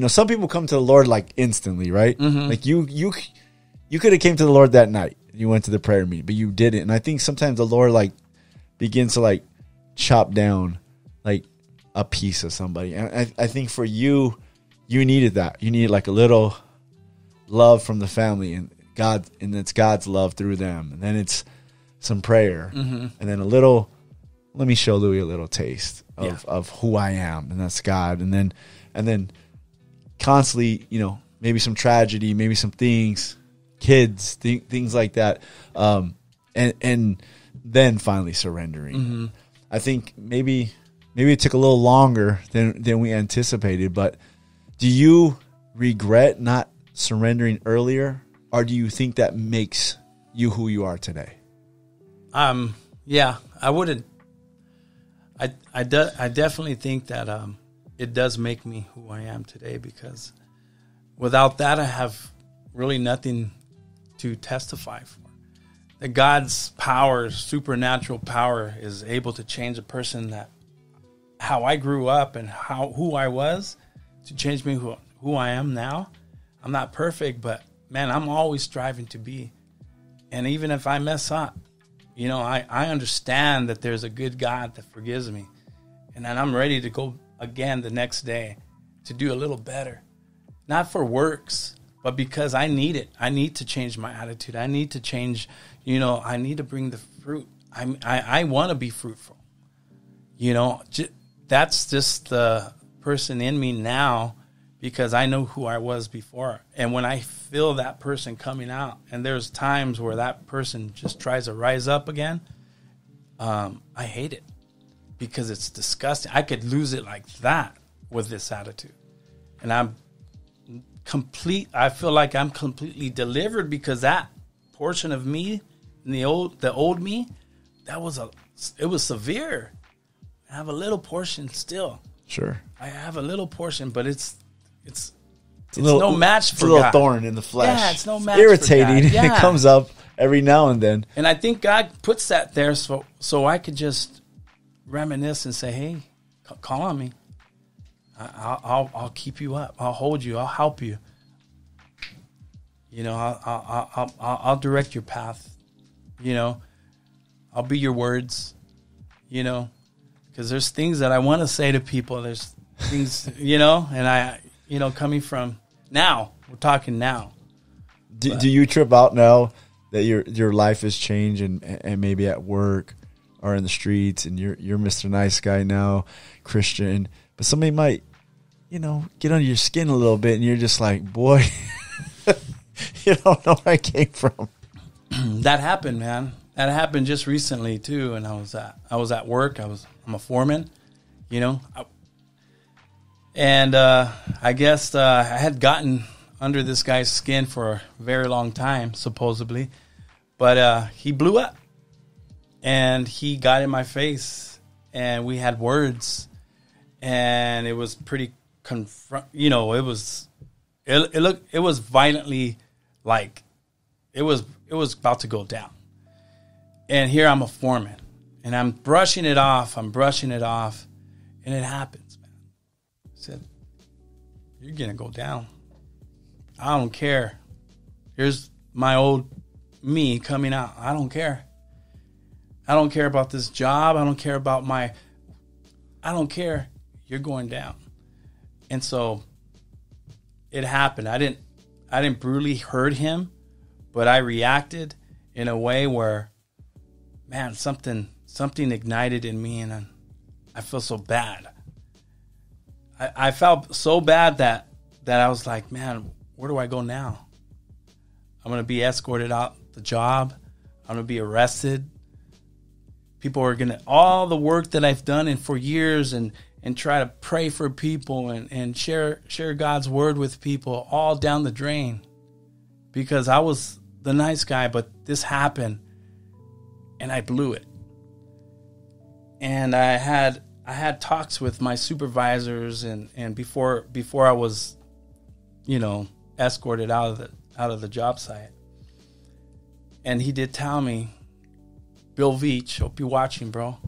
some people come to the Lord instantly, right? Mm-hmm. You could have came to the Lord that night. You went to the prayer meeting, but you didn't. And I think sometimes the Lord begins to chop down a piece of somebody. And I think for you needed that. You needed a little love from the family and God, and it's God's love through them. And then it's some prayer, mm-hmm. and then a little let me show Louie a little taste of who I am, and that's God. And then constantly, you know, maybe some tragedy, maybe some things, kids, things like that. And then finally surrendering. Mm-hmm. I think maybe it took a little longer than we anticipated, but do you regret not surrendering earlier, or do you think that makes you who you are today? Yeah, I wouldn't. I definitely think that it does make me who I am today, because without that, I have really nothing to testify for. That God's power, supernatural power, is able to change a person, that how I grew up and who I was, to change me who I am now. I'm not perfect, but man, I'm always striving to be. And even if I mess up, you know, I understand that there's a good God that forgives me. And then I'm ready to go again the next day to do a little better. Not for works, but because I need it. I need to change my attitude. I need to change, you know, I need to bring the fruit. I want to be fruitful. You know, that's just the person in me now, because I know who I was before. And when I feel that person coming out, and there's times where that person just tries to rise up again, I hate it, because it's disgusting. I could lose it like that with this attitude. And I feel like I'm completely delivered, because that portion of me, the old me, it was severe. I have a little portion still. Sure. I have a little portion, but it's little, no match for God. It's a little thorn in the flesh. Yeah, it's no match. Irritating. For God. Yeah. It comes up every now and then. And I think God puts that there so I could just reminisce and say, "Hey, call on me. I'll keep you up. I'll hold you. I'll help you. You know, I'll direct your path. You know, I'll be your words. You know, because there's things that I want to say to people. There's things, you know, and coming from now, we're talking now. Do you trip out now that your life has changed, and maybe at work or in the streets, and you're Mr. Nice Guy now, Christian, but somebody might, you know, get under your skin a little bit, and you're just like, boy, you don't know where I came from. That happened, man. That happened just recently too, and I was at work. I'm a foreman, you know, and I guess I had gotten under this guy's skin for a very long time, supposedly, but he blew up, and he got in my face, and we had words, and it was pretty you know, it was violently, like it was about to go down. And here I'm a foreman, and I'm brushing it off, and it happens, man. I said, "You're going to go down. I don't care. Here's my old me coming out. I don't care. I don't care about this job. I don't care about I don't care. You're going down." And so it happened. I didn't brutally hurt him, but I reacted in a way where, man, something ignited in me, and I feel so bad. I felt so bad that I was like, man, where do I go now? I'm going to be escorted out the job. I'm going to be arrested. People are going to, all the work that I've done for years and try to pray for people and share God's word with people, all down the drain, because I was the nice guy, but this happened. And I blew it. And I had talks with my supervisors and before I was, you know, escorted out of the job site. And he did tell me, Bill Veach, hope you're watching, bro.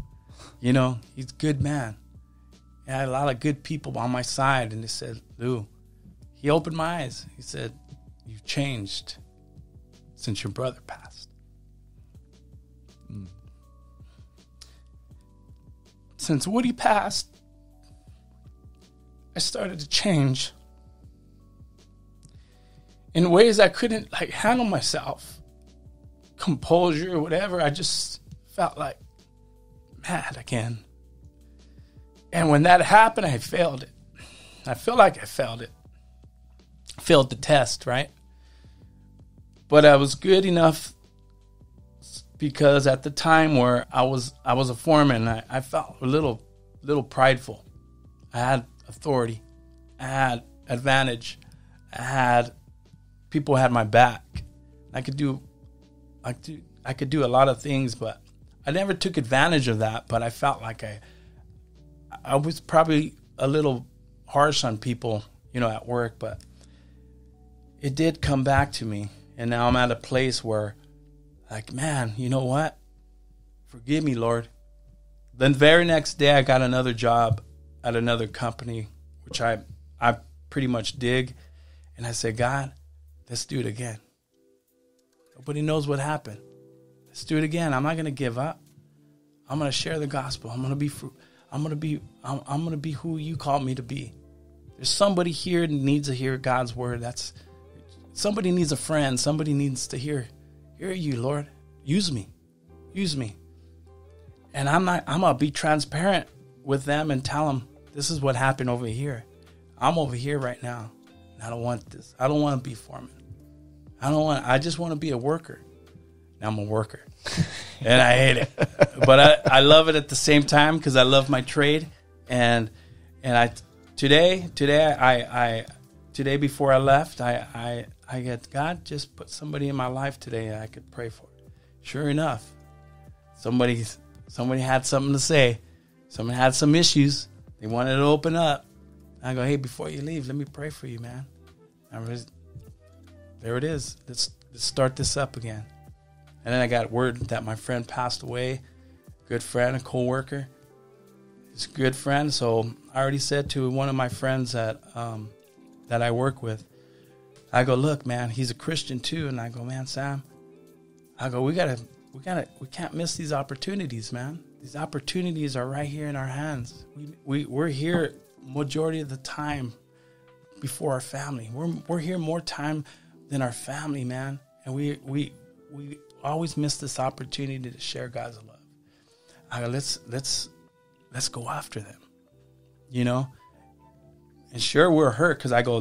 You know, he's a good man. I had a lot of good people on my side, and they said, "Lou," he opened my eyes. He said, "You've changed since your brother passed." Since Woody passed, I started to change in ways I couldn't handle myself, composure or whatever. I just felt like, mad again. And when that happened, I failed it. I feel like I failed it. Failed the test, right? But I was good enough because at the time where I was a foreman, I felt a little prideful. I had authority. I had advantage. People had my back. I could do a lot of things, but I never took advantage of that. But I felt like I was probably a little harsh on people, at work, but it did come back to me. And now I'm at a place where, like, man, you know what? Forgive me, Lord. Then the very next day, I got another job at another company, which I pretty much dig. And I said, God, let's do it again. Nobody knows what happened. Let's do it again. I'm not going to give up. I'm going to share the gospel. I'm going to be who you called me to be. There's somebody here that needs to hear God's word. Somebody needs a friend. Somebody needs to hear you, Lord. Use me. And I'm going to be transparent with them and tell them this is what happened over here. I'm over here right now. And I don't want this. I don't want to be foreman. I just want to be a worker. Now I'm a worker. And I hate it. But I love it at the same time because I love my trade. And today before I left, I get, God, just put somebody in my life today that I could pray for. Sure enough, somebody had something to say. Someone had some issues. They wanted to open up. I go, hey, before you leave, let me pray for you, man. There it is. Let's start this up again. And then I got word that my friend passed away. Good friend, a co-worker. He's a good friend. So I already said to one of my friends that I work with, I go, look, man, he's a Christian too. And I go, man, Sam, I go, we can't miss these opportunities, man. These opportunities are right here in our hands. We're here majority of the time before our family. We're here more time than our family, man. And we always miss this opportunity to share God's love. I go, let's go after them, And sure, we're hurt because I go,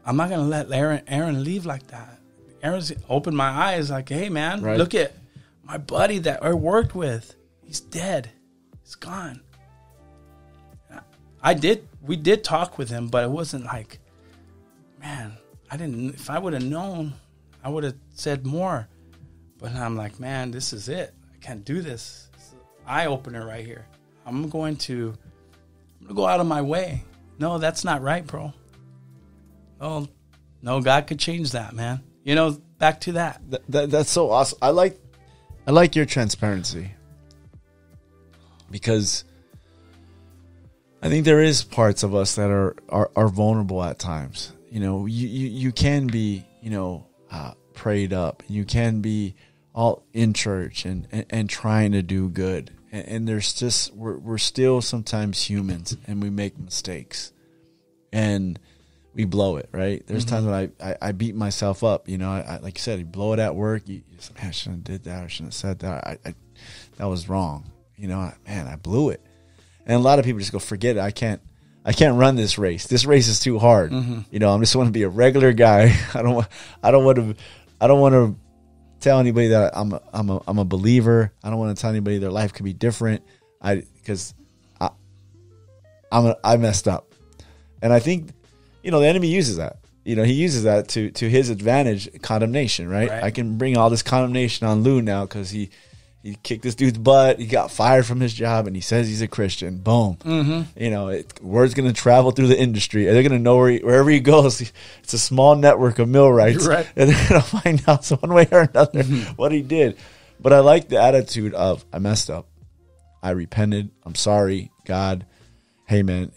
I'm not gonna let Aaron leave like that. Aaron's opened my eyes, like, hey, man, right. Look at my buddy that I worked with. He's dead. He's gone. We did talk with him, but it wasn't like, man, if I would have known, I would have said more. But I'm like, man, this is it. I can't do this. It's an eye-opener right here. I'm going to go out of my way. No, that's not right, bro. Oh, no, God could change that, man. Back to that. That's so awesome. I like your transparency because I think there is parts of us that are vulnerable at times. You can be, prayed up. You can be all in church and trying to do good. And there's just, we're still sometimes humans and we make mistakes and we blow it, right? There's times when I beat myself up, I like you said, you blow it at work. You say, man, I shouldn't have did that. I shouldn't have said that. That was wrong. I blew it. And a lot of people just go, forget it. I can't run this race. This race is too hard. I just want to be a regular guy. I don't want to tell anybody that I'm a believer. I don't want to tell anybody their life could be different. Because I messed up. And I think, the enemy uses that. He uses that to his advantage, condemnation, right? I can bring all this condemnation on Lou now because he kicked this dude's butt. He got fired from his job, and he says he's a Christian. Boom. Word's going to travel through the industry. They're going to know wherever he goes. It's a small network of millwrights, right. And they're going to find out one way or another what he did. But I like the attitude of, I messed up. I repented. I'm sorry, God. Hey, man,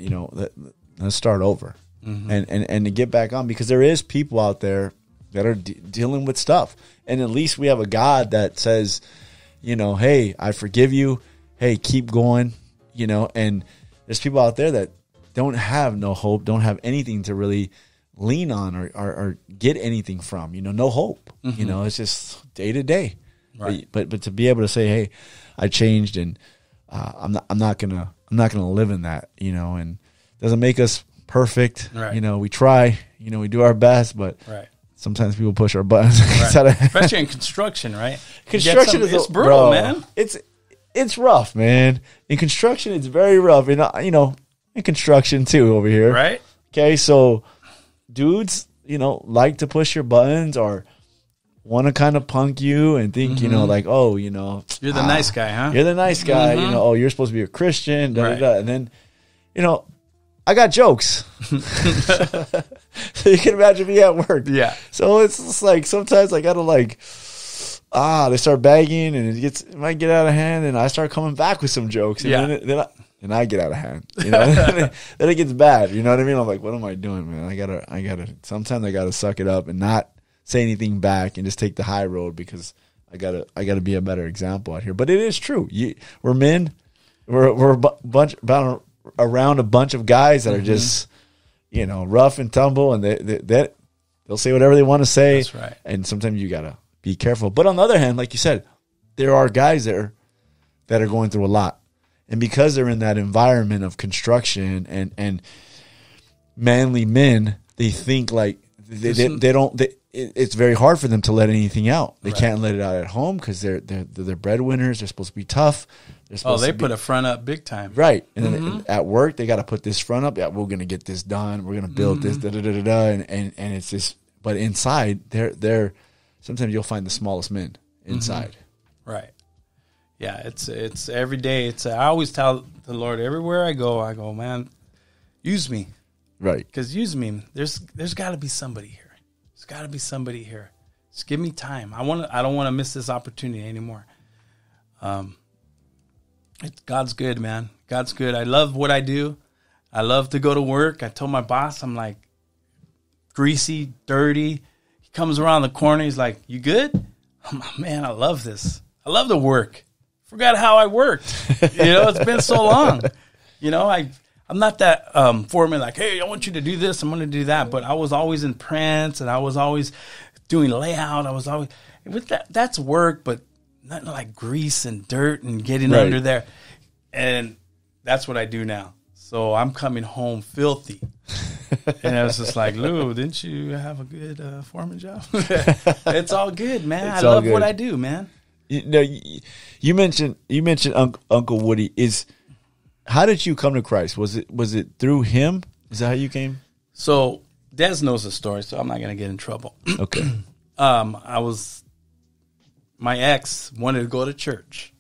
let's start over. And to get back on, because there is people out there that are dealing with stuff. And at least we have a God that says, hey, I forgive you. Hey, keep going. And there's people out there that don't have no hope, don't have anything to really lean on or get anything from, no hope. It's just day to day. Right. But to be able to say, hey, I changed and I'm not gonna live in that, you know, and it doesn't make us perfect. Right. You know, we try, you know, we do our best, but Right. sometimes people push our buttons. Right. Especially in construction, right? Construction it's brutal, man. It's rough, man. In construction, it's very rough. And, you know, in construction too over here. Right. Okay, so dudes, you know, like to push your buttons or want to kind of punk you and think, you know, like, oh, you know. You're the nice guy, huh? You're the nice guy. You know, oh, you're supposed to be a Christian. Da, Right. da, da. And then, you know, I got jokes. So you can imagine me at work. Yeah. So it's just like sometimes I got to like, they start bagging and it might get out of hand and I start coming back with some jokes. And Yeah. then I get out of hand. You know, then it gets bad. You know what I mean? I'm like, what am I doing, man? Sometimes I gotta suck it up and not say anything back and just take the high road because I gotta be a better example out here. But it is true. We're men. We're around a bunch of guys that are just, you know, rough and tumble, and they'll say whatever they want to say. That's right. And sometimes you gotta be careful. But on the other hand, like you said, there are guys there that are going through a lot, and because they're in that environment of construction and manly men, they think like it's very hard for them to let anything out. They can't let it out at home because they're breadwinners. They're supposed to be tough. They put a front up big time. Right. And then at work, they got to put this front up. Yeah, we're going to get this done. We're going to build this, and it's just, but inside, they're sometimes you'll find the smallest men inside. Right. Yeah, it's every day. I always tell the Lord, everywhere I go, man, use me. Right. Because use me. There's got to be somebody here. There's got to be somebody here. Just give me time. I don't want to miss this opportunity anymore. God's good, man. God's good. I love what I do. I love to go to work. I told my boss, I'm like greasy, dirty. He comes around the corner. He's like, "You good?" I'm like, "Man, I love this. I love to work. Forgot how I worked. It's been so long. I'm not that foreman like, hey, I want you to do this. I'm going to do that. But I was always in prints and I was always doing layout. I was always with that. That's work, but nothing like grease and dirt and getting under there. And that's what I do now. So I'm coming home filthy. And I was just like, Lou, didn't you have a good foreman job? It's all good, man. I love what I do, man. You mentioned Uncle Woody. How did you come to Christ? Was it through him? Is that how you came? So Des knows the story, so I'm not going to get in trouble. Okay. My ex wanted to go to church,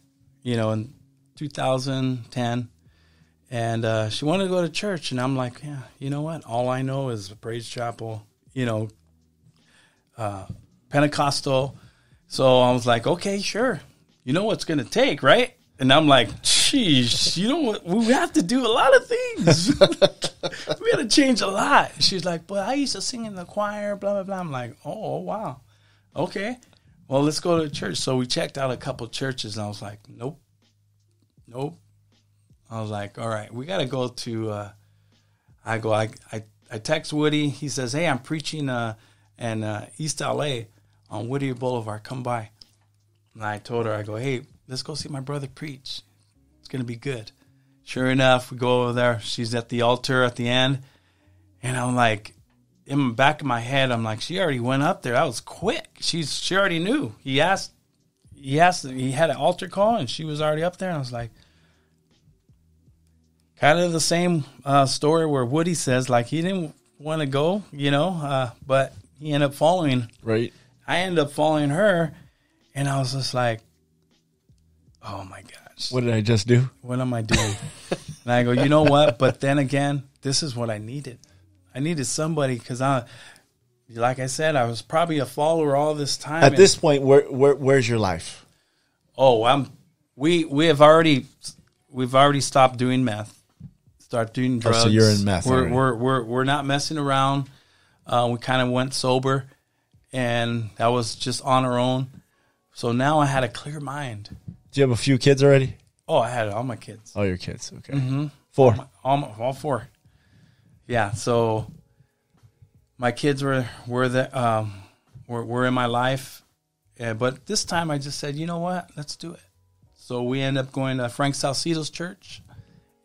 in 2010, and she wanted to go to church, and I'm like, yeah, you know what? All I know is Praise Chapel, Pentecostal. So I was like, okay, sure. You know what's going to take, right? And I'm like, geez, we have to do a lot of things. We got to change a lot. She's like, but I used to sing in the choir, blah, blah, blah. I'm like, oh, wow. Okay. Well, let's go to church. So we checked out a couple churches, and I was like, nope. I was like, all right, we got to go to, I text Woody. He says, hey, I'm preaching in East LA on Whittier Boulevard. Come by. And I told her, I go, hey, let's go see my brother preach. It's going to be good. Sure enough, we go over there. She's at the altar at the end. And I'm like, in the back of my head, I'm like, she already went up there. That was quick. She already knew. He had an altar call, and she was already up there. And I was like, kind of the same story where Woody says, like, he didn't want to go, but he ended up following. Right. I ended up following her, and I was just like, oh, my gosh. What did I just do? What am I doing? And I go, you know what? But then again, this is what I needed. I needed somebody because like I said, I was probably a follower all this time. At this point, where's your life? Oh, we've already stopped doing meth. Start doing drugs. Oh, so you're in meth. We're not messing around. We kind of went sober, and that was just on our own. So now I had a clear mind. Do you have a few kids already? Oh, I had all my kids. All your kids, okay. Mm-hmm. 4. All 4. Yeah, so my kids were in my life, but this time I just said, you know what, let's do it. So we ended up going to Frank Salcido's church.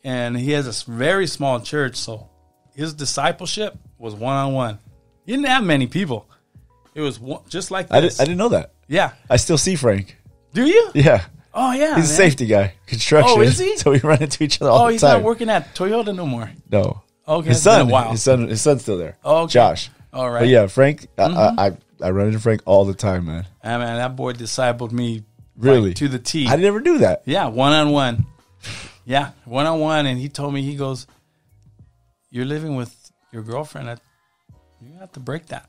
And he has a very small church. So his discipleship was one-on-one. He didn't have many people. It was just like this. I didn't know that. Yeah. I still see Frank. Do you? Yeah. Oh, yeah. He's a safety guy. Construction. Oh, is he? So we run into each other all the time. Oh, he's not working at Toyota no more. No. Okay. His son. Wow. His son's still there. Oh, okay. Josh. All right. But yeah, Frank. I run into Frank all the time, man. Man, that boy discipled me Really? like, to the T. I never do that. Yeah, one-on-one. Yeah, one-on-one. And he told me, he goes, you're living with your girlfriend. You have to break that.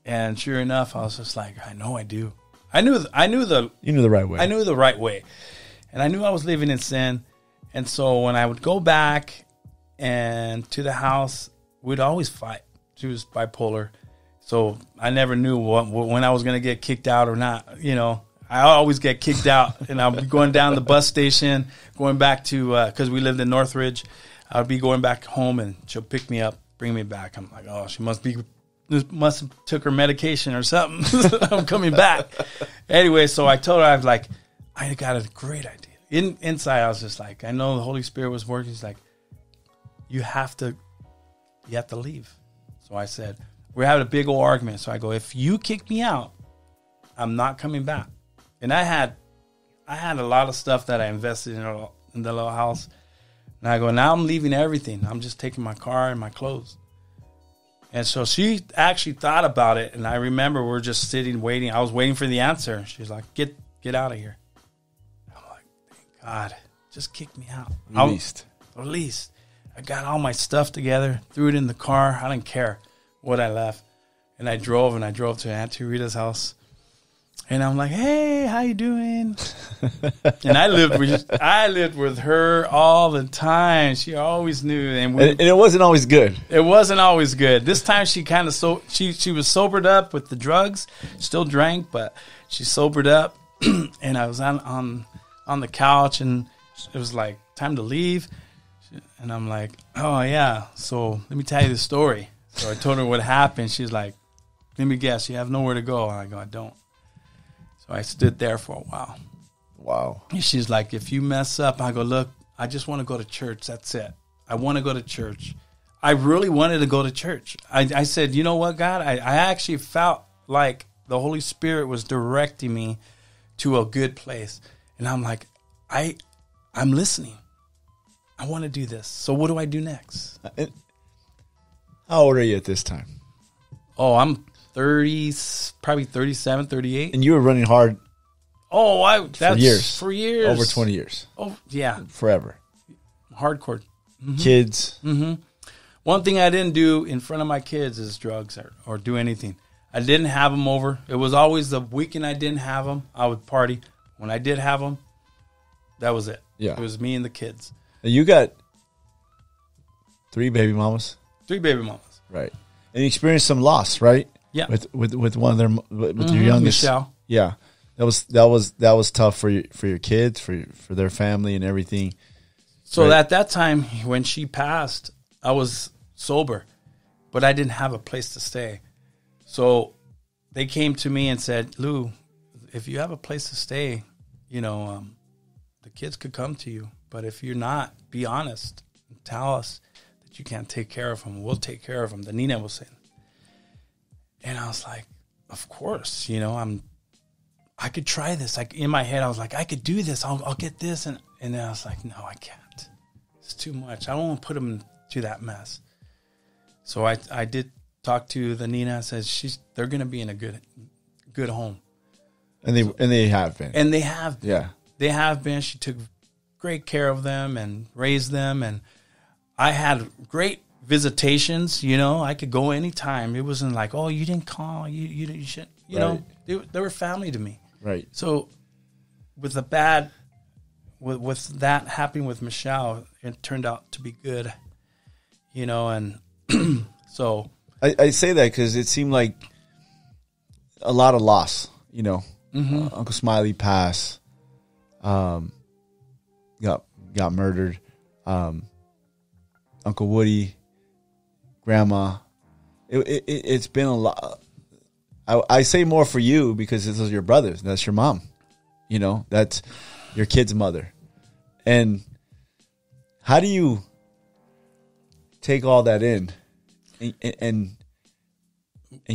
And sure enough, I was just like, I know I do. You knew the right way. I knew the right way. And I knew I was living in sin. And so when I would go back and to the house, we'd always fight. She was bipolar. So I never knew when I was going to get kicked out or not. You know, I always get kicked out. And I'll be going down the bus station, going back to, because we lived in Northridge. I'd be going back home and she'll pick me up, bring me back. I'm like, oh, she must have took her medication or something. I'm coming back. Anyway, so I told her, I was like, I got a great idea. Inside, I was just like, I know the Holy Spirit was working. He's like, you have to leave. So I said, we're having a big old argument. So I go, if you kick me out, I'm not coming back. And I had a lot of stuff that I invested in the little house. And I go, now I'm leaving everything. I'm just taking my car and my clothes. And so she actually thought about it. And I remember we're just sitting, waiting. I was waiting for the answer. She's like, get out of here. I'm like, thank God, just kick me out. Released. I got all my stuff together, threw it in the car. I didn't care what I left. And I drove to Auntie Rita's house. And I'm like, hey, how you doing? And I lived with her all the time. She always knew. And it wasn't always good. It wasn't always good. This time she kind of she was sobered up with the drugs. Still drank, but she sobered up. And I was on the couch, and it was like time to leave. And I'm like, oh, yeah. So let me tell you the story. So I told her what happened. She's like, let me guess, you have nowhere to go. And I go, I don't. So I stood there for a while. Wow. And she's like, if you mess up, I go, look, I just want to go to church. That's it. I want to go to church. I really wanted to go to church. I said, you know what, God? I actually felt like the Holy Spirit was directing me to a good place. And I'm like, I'm listening. I want to do this. So what do I do next? How old are you at this time? Oh, I'm 30, probably 37, 38. And you were running hard. Oh, for years. For years. Over 20 years. Oh, yeah. Forever. Hardcore. Mm-hmm. Kids. Mm-hmm. One thing I didn't do in front of my kids is drugs or do anything. I didn't have them over. It was always the weekend I didn't have them, I would party. When I did have them, that was it. Yeah. It was me and the kids. And you got 3 baby mamas? 3 baby mamas. Right. And you experienced some loss, right? Yeah. With one of their with your youngest. Michelle. Yeah. That was tough for your kids, for their family and everything. So right. at that time when she passed, I was sober, but I didn't have a place to stay. So they came to me and said, Lou, if you have a place to stay, the kids could come to you. But if you're not, be honest and tell us that you can't take care of them. We'll take care of them. The Nina was saying. And I was like, of course, I could try this. Like in my head, I was like, I could do this. I'll get this. And then I was like, no, I can't. It's too much. I don't want to put them to that mess. So I did talk to the Nina. I said, they're going to be in a good home. And they have been. And they have been. Yeah. They have been. She took great care of them and raised them. And I had great visitations, I could go anytime. It wasn't like, oh, you didn't call, you shouldn't, they were family to me. Right. So with with that happening with Michelle, it turned out to be good, and so. I say that because it seemed like a lot of loss, Uncle Smiley passed, got murdered, Uncle Woody, Grandma, it's been a lot. I say more for you because those are your brothers. That's your mom. your kid's mother. And how do you take all that in and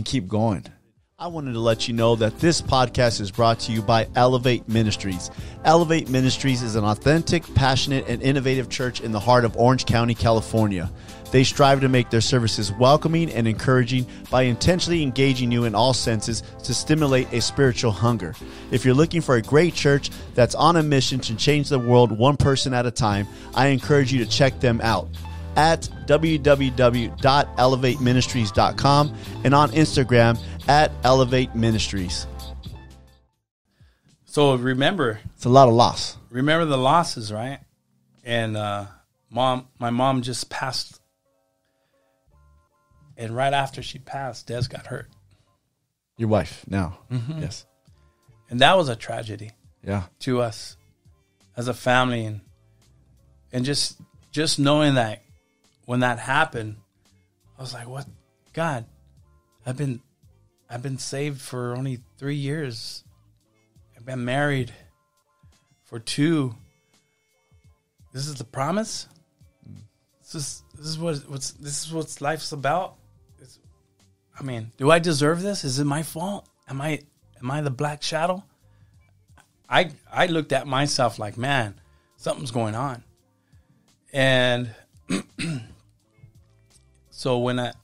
keep going? I wanted to let you know that this podcast is brought to you by Elevate Ministries. Elevate Ministries is an authentic, passionate, and innovative church in the heart of Orange County, California. They strive to make their services welcoming and encouraging by intentionally engaging you in all senses to stimulate a spiritual hunger. If you're looking for a great church that's on a mission to change the world one person at a time, I encourage you to check them out at www.elevateministries.com and on Instagram at Elevate Ministries. So remember, it's a lot of loss. Remember the losses, right? And my mom just passed. And right after she passed, Des got hurt. Your wife now. Mm-hmm. Yes. And that was a tragedy. Yeah. To us as a family. And just knowing that when that happened, I was like, what? God, I've been saved for only 3 years. I've been married for 2. This is the promise? This is what life's about? I mean, do I deserve this? Is it my fault? Am I the black shadow? I looked at myself like, man, something's going on. And so when that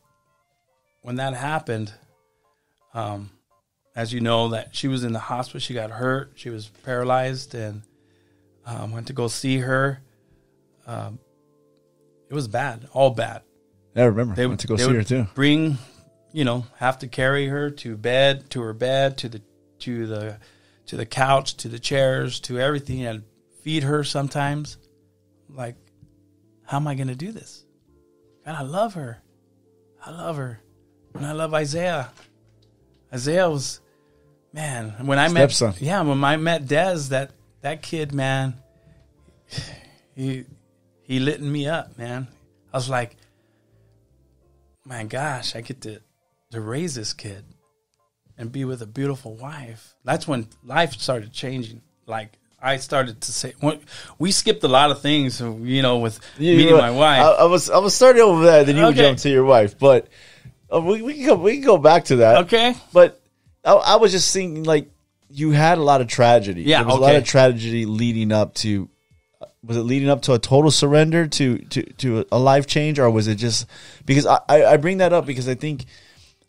happened, as you know, that she was in the hospital, she got hurt, she was paralyzed, and went to go see her. It was bad, all bad. Yeah, I remember. They went to go see her too. Bring, have to carry her to her bed, to the couch, to the chairs, to everything, and feed her sometimes. Like, how am I going to do this? God, I love her. And I love Isaiah. Isaiah was, man, when I Stepson. when I met Des, that kid, man, he lit me up, man. I was like, my gosh, I get to raise this kid and be with a beautiful wife. That's when life started changing. Like, I started to say, we skipped a lot of things, with meeting my wife. I was starting over there, then you would jump to your wife, but we can go back to that. Okay, but I was just thinking, like, you had a lot of tragedy. Yeah, there was a lot of tragedy leading up to. Was it leading up to a total surrender to a life change, or was it just because I bring that up because I think,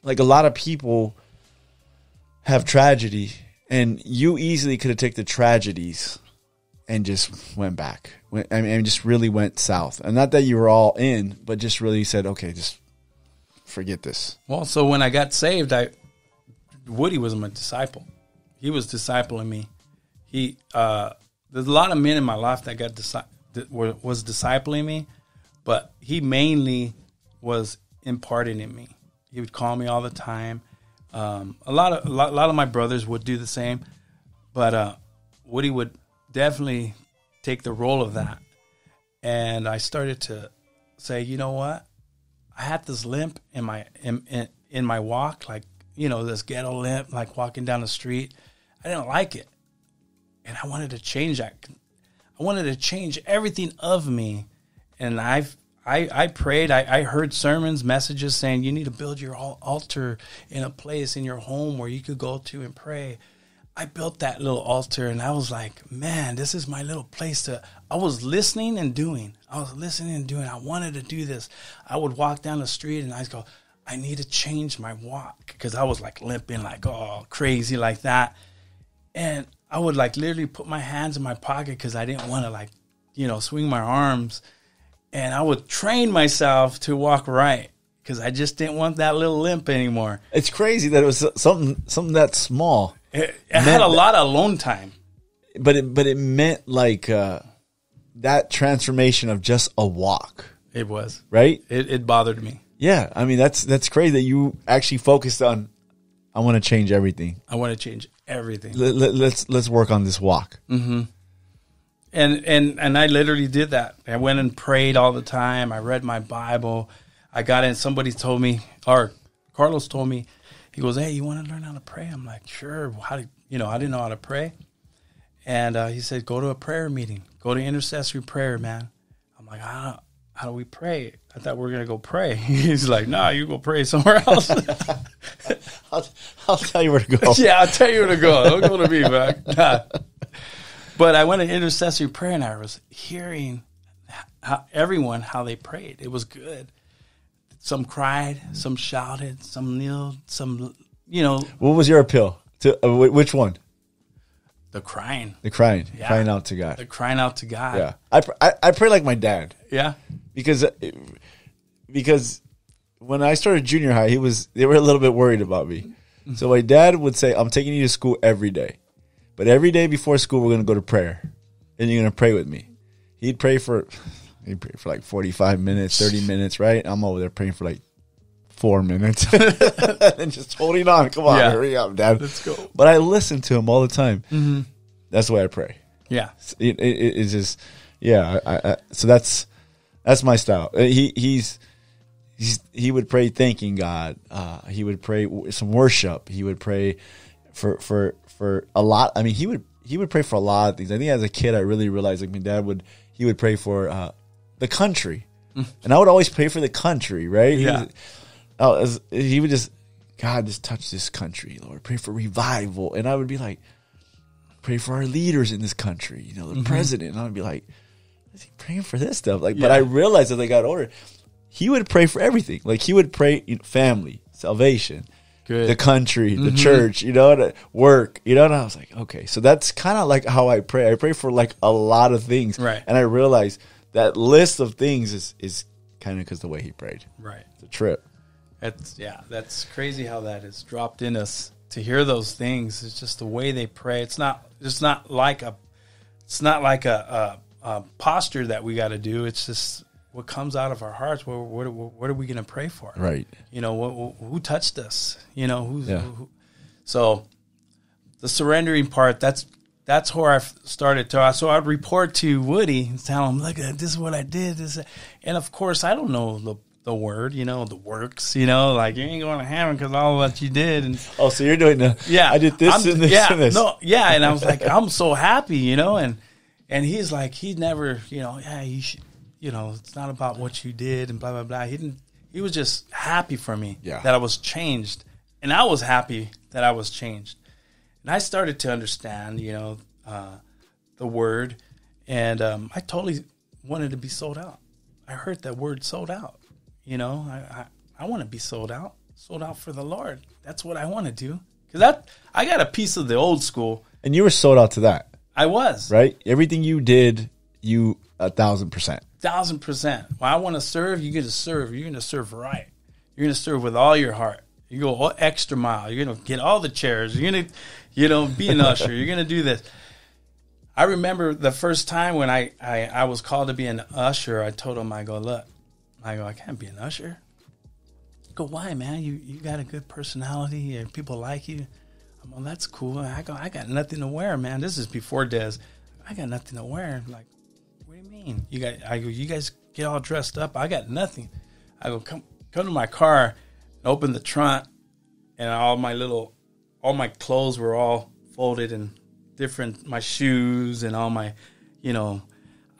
like, a lot of people have tragedy, and you easily could have taken the tragedies and just went back. Just really went south. And not that you were all in, but just really said, okay, just forget this. Well, so when I got saved, Woody was my disciple. He was discipling me. There's a lot of men in my life that was discipling me, but he mainly was imparting in me. He would call me all the time. A lot of my brothers would do the same, but Woody would definitely take the role of that. And I started to say, you know what? I had this limp in my walk, like, this ghetto limp, like walking down the street. I didn't like it. And I wanted to change that. I wanted to change everything of me. And I prayed. I heard sermons, messages saying you need to build your altar in a place in your home where you could go to and pray. I built that little altar, and I was like, man, this is my little place I was listening and doing. I wanted to do this. I would walk down the street, and I'd go, I need to change my walk, because I was like limping, like, oh, crazy like that. And I would like literally put my hands in my pocket because I didn't want to swing my arms. And I would train myself to walk right because I just didn't want that little limp anymore. It's crazy that it was something that small. It had a lot of alone time. But it meant like that transformation of just a walk. It was. Right? It bothered me. Yeah. I mean, that's crazy that you actually focused on, I want to change everything. I want to change everything. Let's work on this walk. Mm-hmm. And I literally did that. I went and prayed all the time. I read my Bible. I got in. Somebody told me, or Carlos told me, he goes, hey, you want to learn how to pray? I'm like, sure. I didn't know how to pray. And he said, go to a prayer meeting. Go to intercessory prayer, man. I'm like, how do we pray? I thought we were going to go pray. He's like, nah, you go pray somewhere else. I'll tell you where to go. Yeah, I'll tell you where to go. Don't go to me, man. Nah. But I went to intercessory prayer, and I was hearing how they prayed. It was good. Some cried, some shouted, some kneeled, some, What was your appeal? To which one? The crying. The crying. Yeah. Crying out to God. The crying out to God. Yeah. I pray like my dad. Yeah. Because when I started junior high, they were a little bit worried about me. So my dad would say, I'm taking you to school every day. But every day before school, we're going to go to prayer. And you're going to pray with me. He'd pray for like 45 minutes, 30 minutes, right? I'm over there praying for like 4 minutes. And just holding on. Come on, hurry up, Dad. Let's go. But I listen to him all the time. Mm-hmm. That's the way I pray. Yeah. It's just, yeah. So that's my style. He would pray thanking God. He would pray some worship. He would pray for a lot. I mean, he would pray for a lot of things. I think as a kid, I really realized like my dad he would pray for the country, and I would always pray for the country. Right? Yeah. He would just, God, just touch this country, Lord. Pray for revival, and I would be like, pray for our leaders in this country. The president. And I would be like, is he praying for this stuff? Like, but I realized as I got older, he would pray for everything. Like he would pray family, salvation. Good. The country, the church, work, and I was like, okay, so that's kind of like how I pray. I pray for like a lot of things, right? And I realized that list of things is kind of because the way he prayed, right? It's a trip. That's crazy how that is dropped in us to hear those things. It's just the way they pray. It's not like a posture that we got to do. It's just what comes out of our hearts. What are we going to pray for? Right. Who touched us? Who, so the surrendering part, that's where I started to. So I'd report to Woody and tell him, look, this is what I did. And of course, I don't know the word, the works, like you ain't going to heaven because all what you did. And so you're doing I did this and this and this. No, yeah. And I was like, I'm so happy, and he's like, he never, you should. It's not about what you did and blah, blah, blah. He was just happy for me that I was changed. And I was happy that I was changed. And I started to understand, the word. And I totally wanted to be sold out. I heard that word sold out. I want to be sold out for the Lord. That's what I want to do. Because I got a piece of the old school. And you were sold out to that. I was. Right? Everything you did, 1,000%. 1,000%. When I want to serve, you're going to serve. You're going to serve right. You're going to serve with all your heart. You go extra mile. You're going to get all the chairs. You're going to, be an usher. You're going to do this. I remember the first time when I was called to be an usher. I told him, I can't be an usher. I go, why, man? You got a good personality and people like you. I'm like, that's cool. I got nothing to wear, man. This is before Des. I got nothing to wear. Like, you guys get all dressed up. I got nothing. I go, come to my car and open the trunk, and all my clothes were all folded and different. My shoes and all my,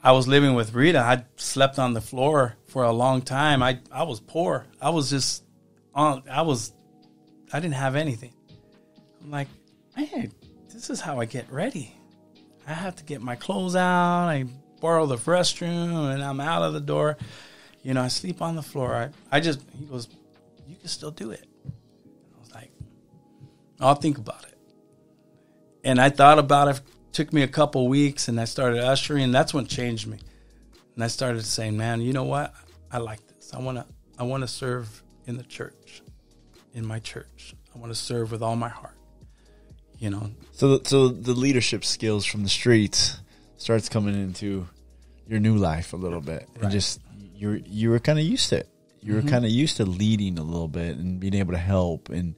I was living with Rita. I slept on the floor for a long time. I was poor. I didn't have anything. I'm like, man, this is how I get ready. I have to get my clothes out. I borrow the restroom, and I'm out of the door. I sleep on the floor. He goes, you can still do it. I was like, I'll think about it. And I thought about it. It took me a couple weeks, and I started ushering, and that's what changed me. And I started saying, man, you know what? I like this. I want to serve in the church, in my church. I want to serve with all my heart. So the leadership skills from the streets starts coming into your new life a little bit, right. And just you were kind of used to it. You were kind of used to leading a little bit and being able to help and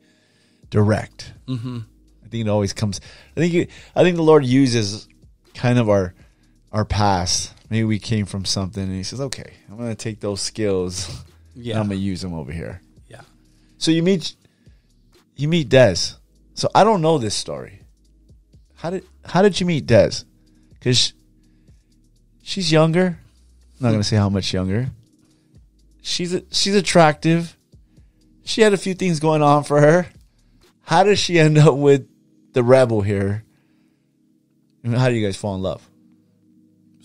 direct. Mm-hmm. I think it always comes. I think the Lord uses kind of our past. Maybe we came from something, and He says, "Okay, I'm going to take those skills, and I'm going to use them over here." Yeah. So you meet Des. So I don't know this story. How did you meet Des? Because she's younger. I'm not going to say how much younger. She's attractive. She had a few things going on for her. How does she end up with the rebel here? And how do you guys fall in love?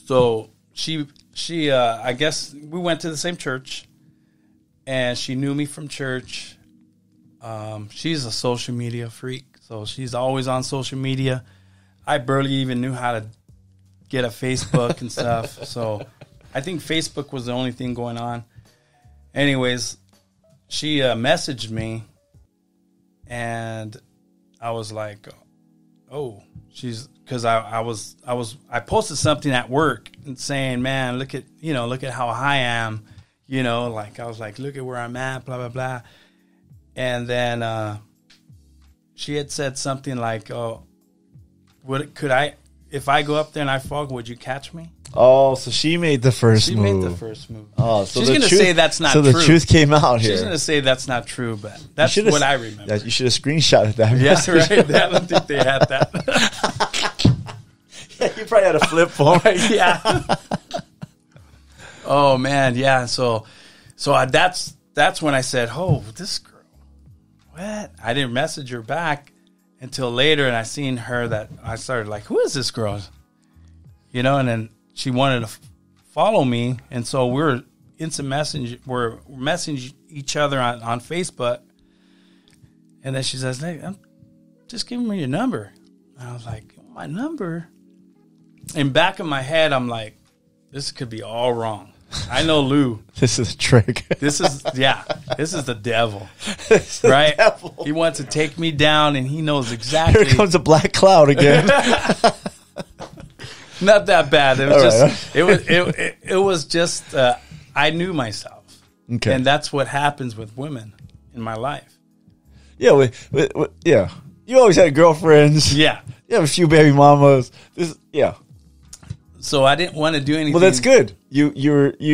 So she I guess we went to the same church, and she knew me from church. She's a social media freak, so she's always on social media. I barely even knew how to get a Facebook and stuff. So I think Facebook was the only thing going on. Anyways, she messaged me, and I was like, "Oh, she's," because I posted something at work and saying, "Man, look at how high I am," like I was like, "Look at where I'm at," blah blah blah, and then she had said something like, "Oh, if I go up there and I fall, would you catch me?" Oh, so she made the first move. She made the first move. Oh, so she's going to say that's not true. So the truth came out here. She's going to say that's not true, but that's what I remember. Yeah, you should have screenshotted that. Yes, right. I don't think they had that. Yeah, you probably had a flip phone. Yeah. Oh man, yeah. So that's when I said, "Oh, this girl." What? I didn't message her back until later, and I seen her that I started like, "Who is this girl?" And then she wanted to follow me, and so we're instant message. We're messaging each other on Facebook, and then she says, "Hey, I'm just giving me your number." And I was like, "My number?" In back of my head, I'm like, "This could be all wrong." I know Lou. This is a trick. This is the devil, right? Devil. He wants to take me down, and he knows exactly. Here comes a black cloud again. Not that bad. It was it was just I knew myself, okay, and that's what happens with women in my life. Yeah, yeah. You always had girlfriends. Yeah, you have a few baby mamas. Yeah. So I didn't want to do anything. Well, that's good. You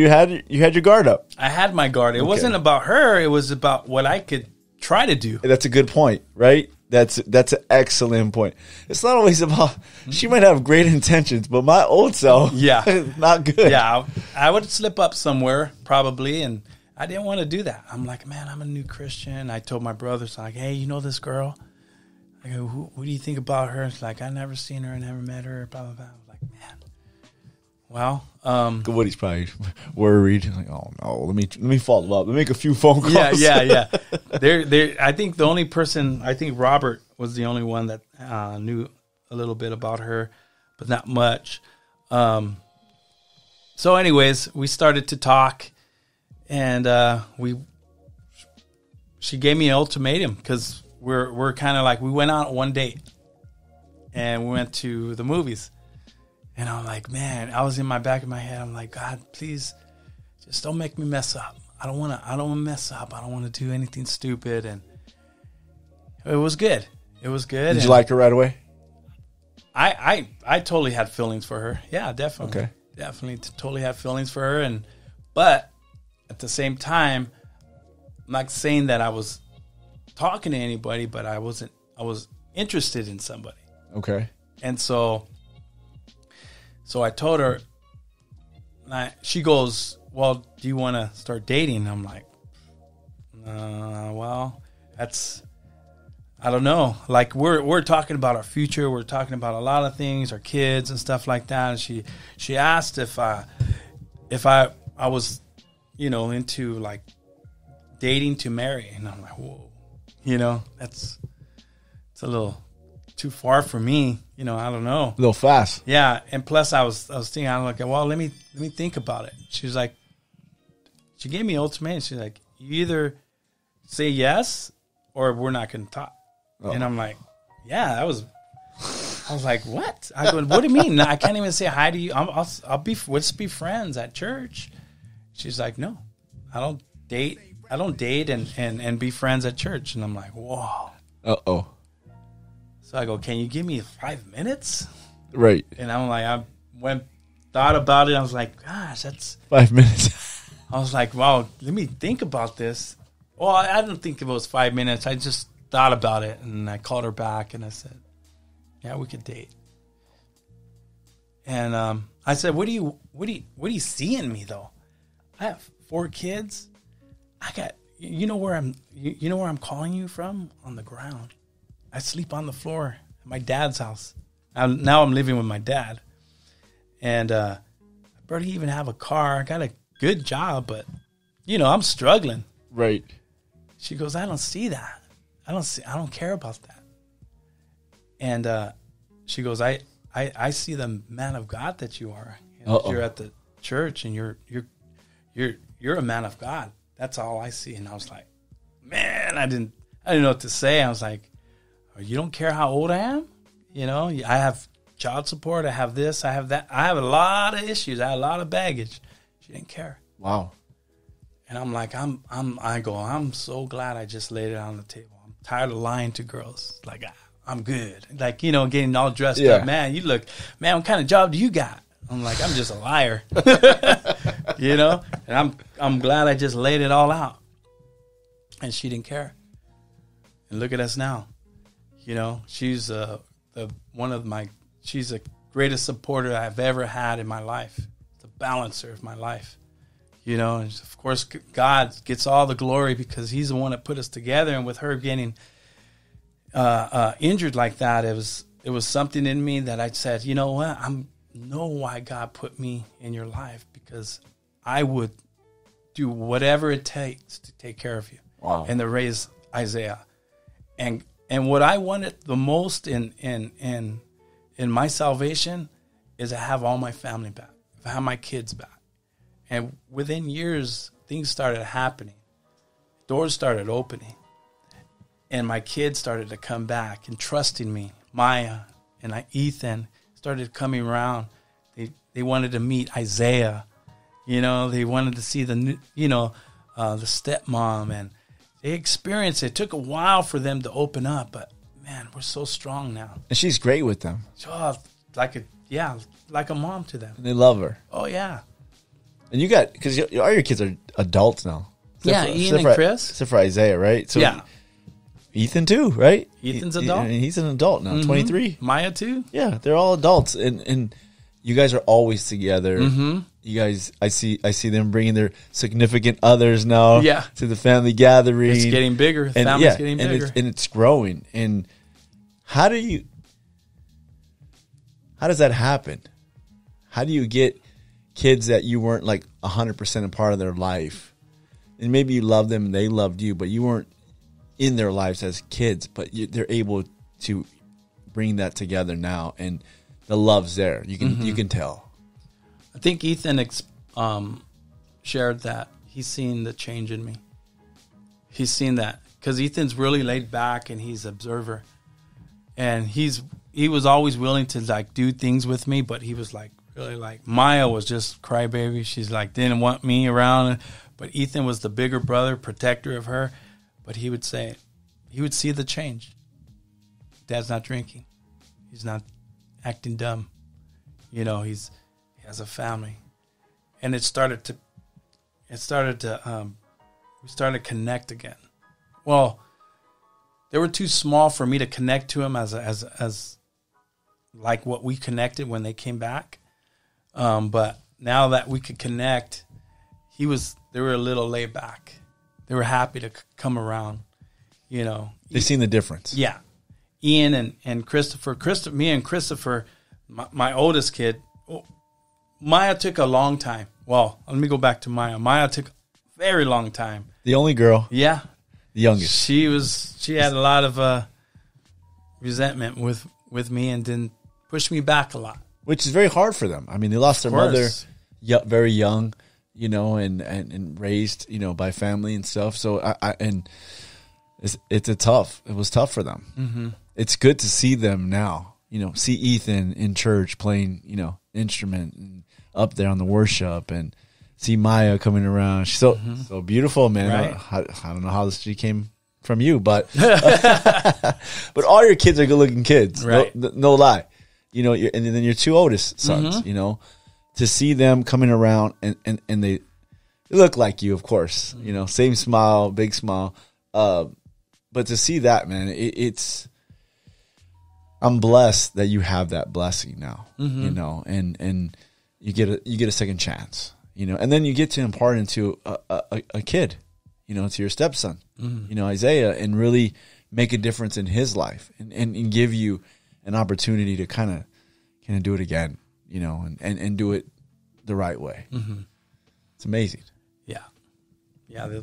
had your guard up. I had my guard. It wasn't about her. It was about what I could try to do. That's a good point, right? That's an excellent point. It's not always about. She might have great intentions, but my old self, not good. Yeah, I would slip up somewhere probably, and I didn't want to do that. I'm like, man, I'm a new Christian. I told my brothers, like, hey, you know this girl? I go, who do you think about her? It's like, I never seen her, never met her, blah blah blah. I was like, man. Well, Woody's probably worried. Like, oh no, let me follow up. Let me make a few phone calls. Yeah. I think the only person, Robert was the only one that knew a little bit about her, but not much. So, anyways, we started to talk, and she gave me an ultimatum because we're kind of like, we went out one date, and we went to the movies. And I'm like, man, I was in my back of my head. I'm like, God, please, just don't make me mess up. I don't want to mess up. I don't want to do anything stupid. And it was good. Did you like her right away? I totally had feelings for her. Yeah, definitely. Okay. Definitely totally had feelings for her. But at the same time, I'm not saying that I was talking to anybody, but I was interested in somebody. Okay. And so I told her, she goes, well, do you want to start dating? I'm like, well, I don't know. Like we're talking about our future. We're talking about a lot of things, our kids and stuff like that. And she asked if I was, into like dating to marry. And I'm like, whoa, it's a little too far for me. I don't know. A little fast. Yeah, and plus I was thinking, I'm like, well, let me think about it. She was like, she gave me an ultimatum. She's like, you either say yes or we're not going to talk. Oh. And I'm like, yeah, I was like, what? I go, what do you mean? I can't even say hi to you. Let's be friends at church. She's like, no, I don't date and be friends at church. And I'm like, whoa. Uh-oh. So I go, can you give me 5 minutes? Right. And I'm like, thought about it. I was like, gosh, that's 5 minutes. I was like, wow, let me think about this. Well, I didn't think it was 5 minutes. I just thought about it, and I called her back, and I said, Yeah, we could date. And I said, what do you see in me though? I have 4 kids. I got, you know where I'm calling you from? On the ground. I sleep on the floor at my dad's house. Now I'm living with my dad. And I barely even have a car. I got a good job, but I'm struggling. Right. She goes, I don't see that. I don't care about that. And she goes, I see the man of God that you are. You're at the church and you're a man of God. That's all I see. And I was like, man, I didn't know what to say. I was like, oh, you don't care how old I am? I have child support. I have this. I have that. I have a lot of issues. I have a lot of baggage. She didn't care. Wow. And I'm like, I'm so glad I just laid it on the table. I'm tired of lying to girls. Like, I'm good. Like, getting all dressed up. Man, what kind of job do you got? I'm like, I'm just a liar. And I'm glad I just laid it all out. And she didn't care. And look at us now. She's she's the greatest supporter I've ever had in my life. The balancer of my life. And of course, God gets all the glory because he's the one that put us together. And with her getting injured like that, it was something in me that I said, you know what? I know why God put me in your life, because I would do whatever it takes to take care of you. Wow. And to raise Isaiah. And what I wanted the most in my salvation is to have all my family back, to have my kids back. And within years, things started happening. Doors started opening. And my kids started to come back and trusting me. Maya and Ethan started coming around. They wanted to meet Isaiah. They wanted to see the stepmom. And they experienced it. It took a while for them to open up. But, man, we're so strong now. And she's great with them. Oh, like a mom to them. And they love her. Oh, yeah. And because all your kids are adults now. Ian and Chris. Except for Isaiah, right? So yeah. Ethan too, right? Ethan's adult. He's an adult now, 23. Maya too. Yeah, they're all adults, and you guys are always together. Mm-hmm. You guys, I see them bringing their significant others now. Yeah. To the family gathering. It's getting bigger. The family's getting bigger, and it's growing. And how does that happen? How do you get kids that you weren't like 100% a part of their life, and maybe you loved them and they loved you, but you weren't in their lives as kids, but they're able to bring that together now, and the love's there. You can tell. I think Ethan shared that he's seen the change in me. He's seen that because Ethan's really laid back and he's an observer, and he was always willing to like do things with me, but he was like really like Maya was just crybaby. She's like didn't want me around, but Ethan was the bigger brother, protector of her. But he would say, he would see the change. Dad's not drinking. He's not acting dumb. He has a family. And we started to connect again. Well, they were too small for me to connect to him as like what we connected when they came back. But now that we could connect, they were a little laid back. They were happy to come around, They've seen the difference. Yeah. Ian and Christopher, me and Christopher, my oldest kid, Maya took a long time. Well, let me go back to Maya. Maya took a very long time. The only girl. Yeah. The youngest. She had a lot of resentment with me and didn't push me back a lot. Which is very hard for them. I mean, they lost their mother very young. And raised, by family and stuff. So it was tough for them. Mm-hmm. It's good to see them now, see Ethan in church playing, instrument and up there on the worship, and see Maya coming around. She's so beautiful, man. Right. I don't know how she came from you, but, but all your kids are good looking kids. Right. No lie, and then your 2 oldest sons, to see them coming around and they look like you, of course, same smile, big smile. But to see that, man, I'm blessed that you have that blessing now, you know, and you get a second chance, you know, and then you get to impart into a kid, you know, to your stepson, you know, Isaiah, and really make a difference in his life and give you an opportunity to kind of do it again, you know, and do it the right way. It's amazing. Yeah. Yeah.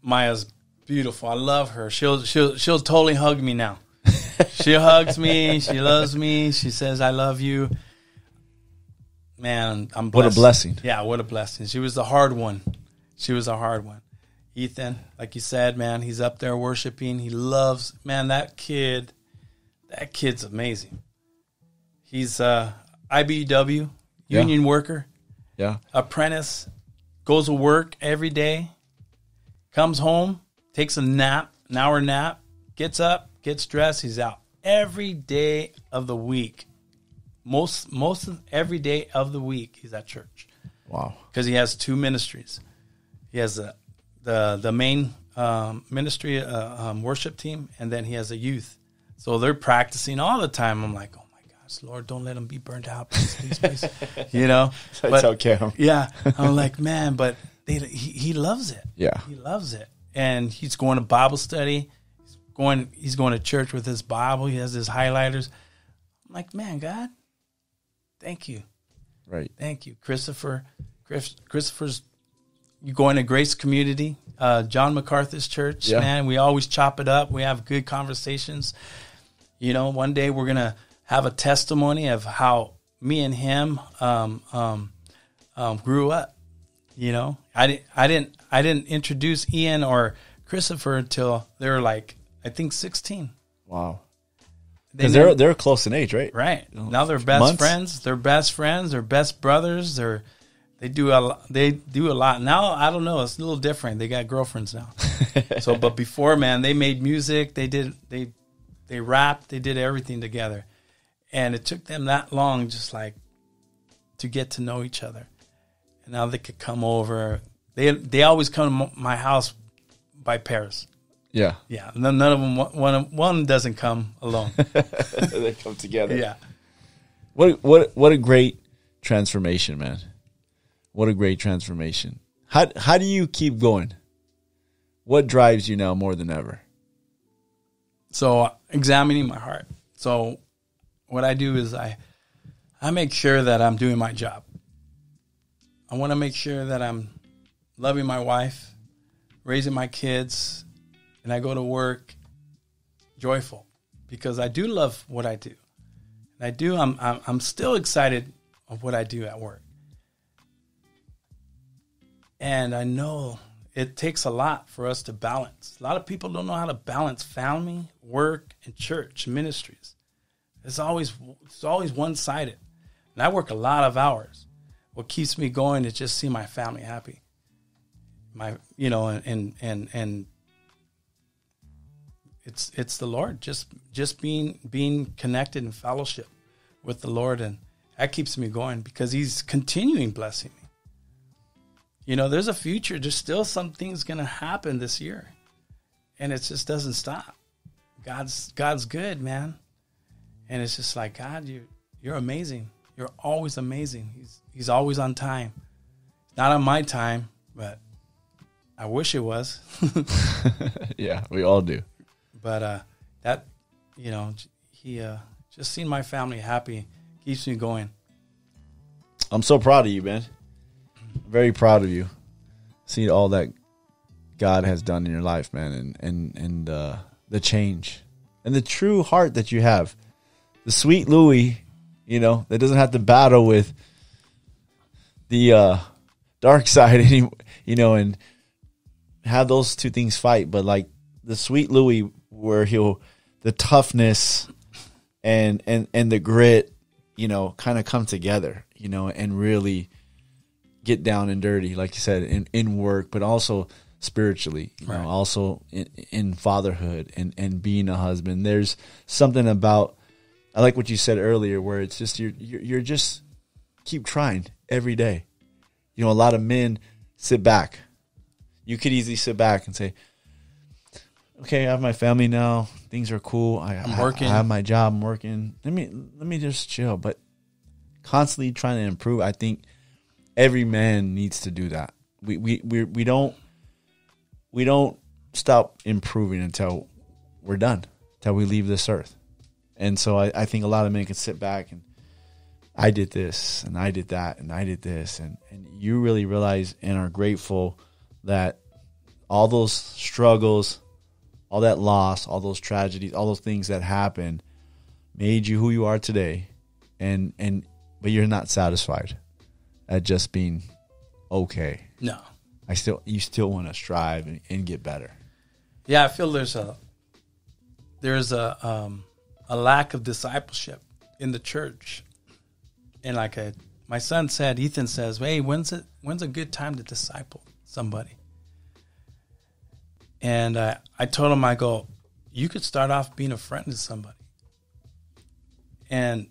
Maya's beautiful. I love her. She'll totally hug me now. She hugs me. She loves me. She says, I love you. Man, I'm blessed. What a blessing. Yeah, what a blessing. She was the hard one. Ethan, like you said, man, he's up there worshiping. He loves, man, that kid's amazing. He's IBW, union worker, apprentice, goes to work every day, comes home, takes a nap, an hour nap, gets up, gets dressed, he's out every day of the week. Most of every day of the week he's at church. Wow. Because he has two ministries. He has the main ministry worship team, and then he has a youth. So they're practicing all the time. I'm like, oh my gosh, Lord, don't let him be burnt out, please. You know? That's okay. Yeah. I'm like, man, but he loves it. Yeah. He loves it. And he's going to Bible study. He's going to church with his Bible. He has his highlighters. I'm like, man, God, thank you. Right. Thank you. Christopher's you going to Grace Community, John MacArthur's church, man. We always chop it up. We have good conversations. You know, one day we're going to have a testimony of how me and him grew up. You know, I didn't introduce Ian or Christopher until they were like, I think 16. Wow. Because they're close in age, right? Right. Now they're best friends. They're best friends. They're best brothers. They do a lot. Now, I don't know. It's a little different. They got girlfriends now. But before, man, they made music. They rapped. They did everything together. And it took them that long just like to get to know each other. And now they could come over. They always come to my house by pairs. Yeah. Yeah. None of them, one doesn't come alone. They come together. Yeah. What a great transformation, man. What a great transformation. How do you keep going? What drives you now more than ever? So examining my heart. So what I do is I make sure that I'm doing my job. I want to make sure that I'm loving my wife, raising my kids, and I go to work joyful because I do love what I do. And I'm still excited of what I do at work. And I know it takes a lot for us to balance. A lot of people don't know how to balance family, work, and church ministries. It's always one-sided. And I work a lot of hours. What keeps me going is just see my family happy. And it's the Lord, just being connected in fellowship with the Lord, and that keeps me going because He's continuing blessing me. You know, there's a future. There's still some things going to happen this year, and it just doesn't stop. God's good, man, and it's just like, God, you're amazing. You're always amazing. He's always on time. Not on my time, but I wish it was. Yeah, we all do. But he just seeing my family happy keeps me going. I'm so proud of you, man. Very proud of you. See all that God has done in your life, man, and the change and the true heart that you have. The sweet Louie, you know, that doesn't have to battle with the dark side anymore, you know, and have those two things fight. But like the sweet Louie, where the toughness and the grit, you know, kind of come together, you know, and really get down and dirty, like you said, in work, but also spiritually, you know, also in fatherhood and being a husband. There's something about, I like what you said earlier, where it's just you're just keep trying every day. You know, a lot of men sit back. You could easily sit back and say, okay, I have my family now. things are cool. I'm working. I have my job. I'm working. Let me just chill. But constantly trying to improve. I think every man needs to do that. We don't stop improving until we're done, until we leave this earth. And so I think a lot of men can sit back and I did this and I did that and I did this. And you really realize and are grateful that all those struggles, all that loss, all those tragedies, all those things that happened made you who you are today. But you're not satisfied at just being okay. No. You still want to strive and get better. Yeah, I feel there's a lack of discipleship in the church. And like my son said, Ethan says, hey, when's a good time to disciple somebody? And I told him, I go, you could start off being a friend to somebody. And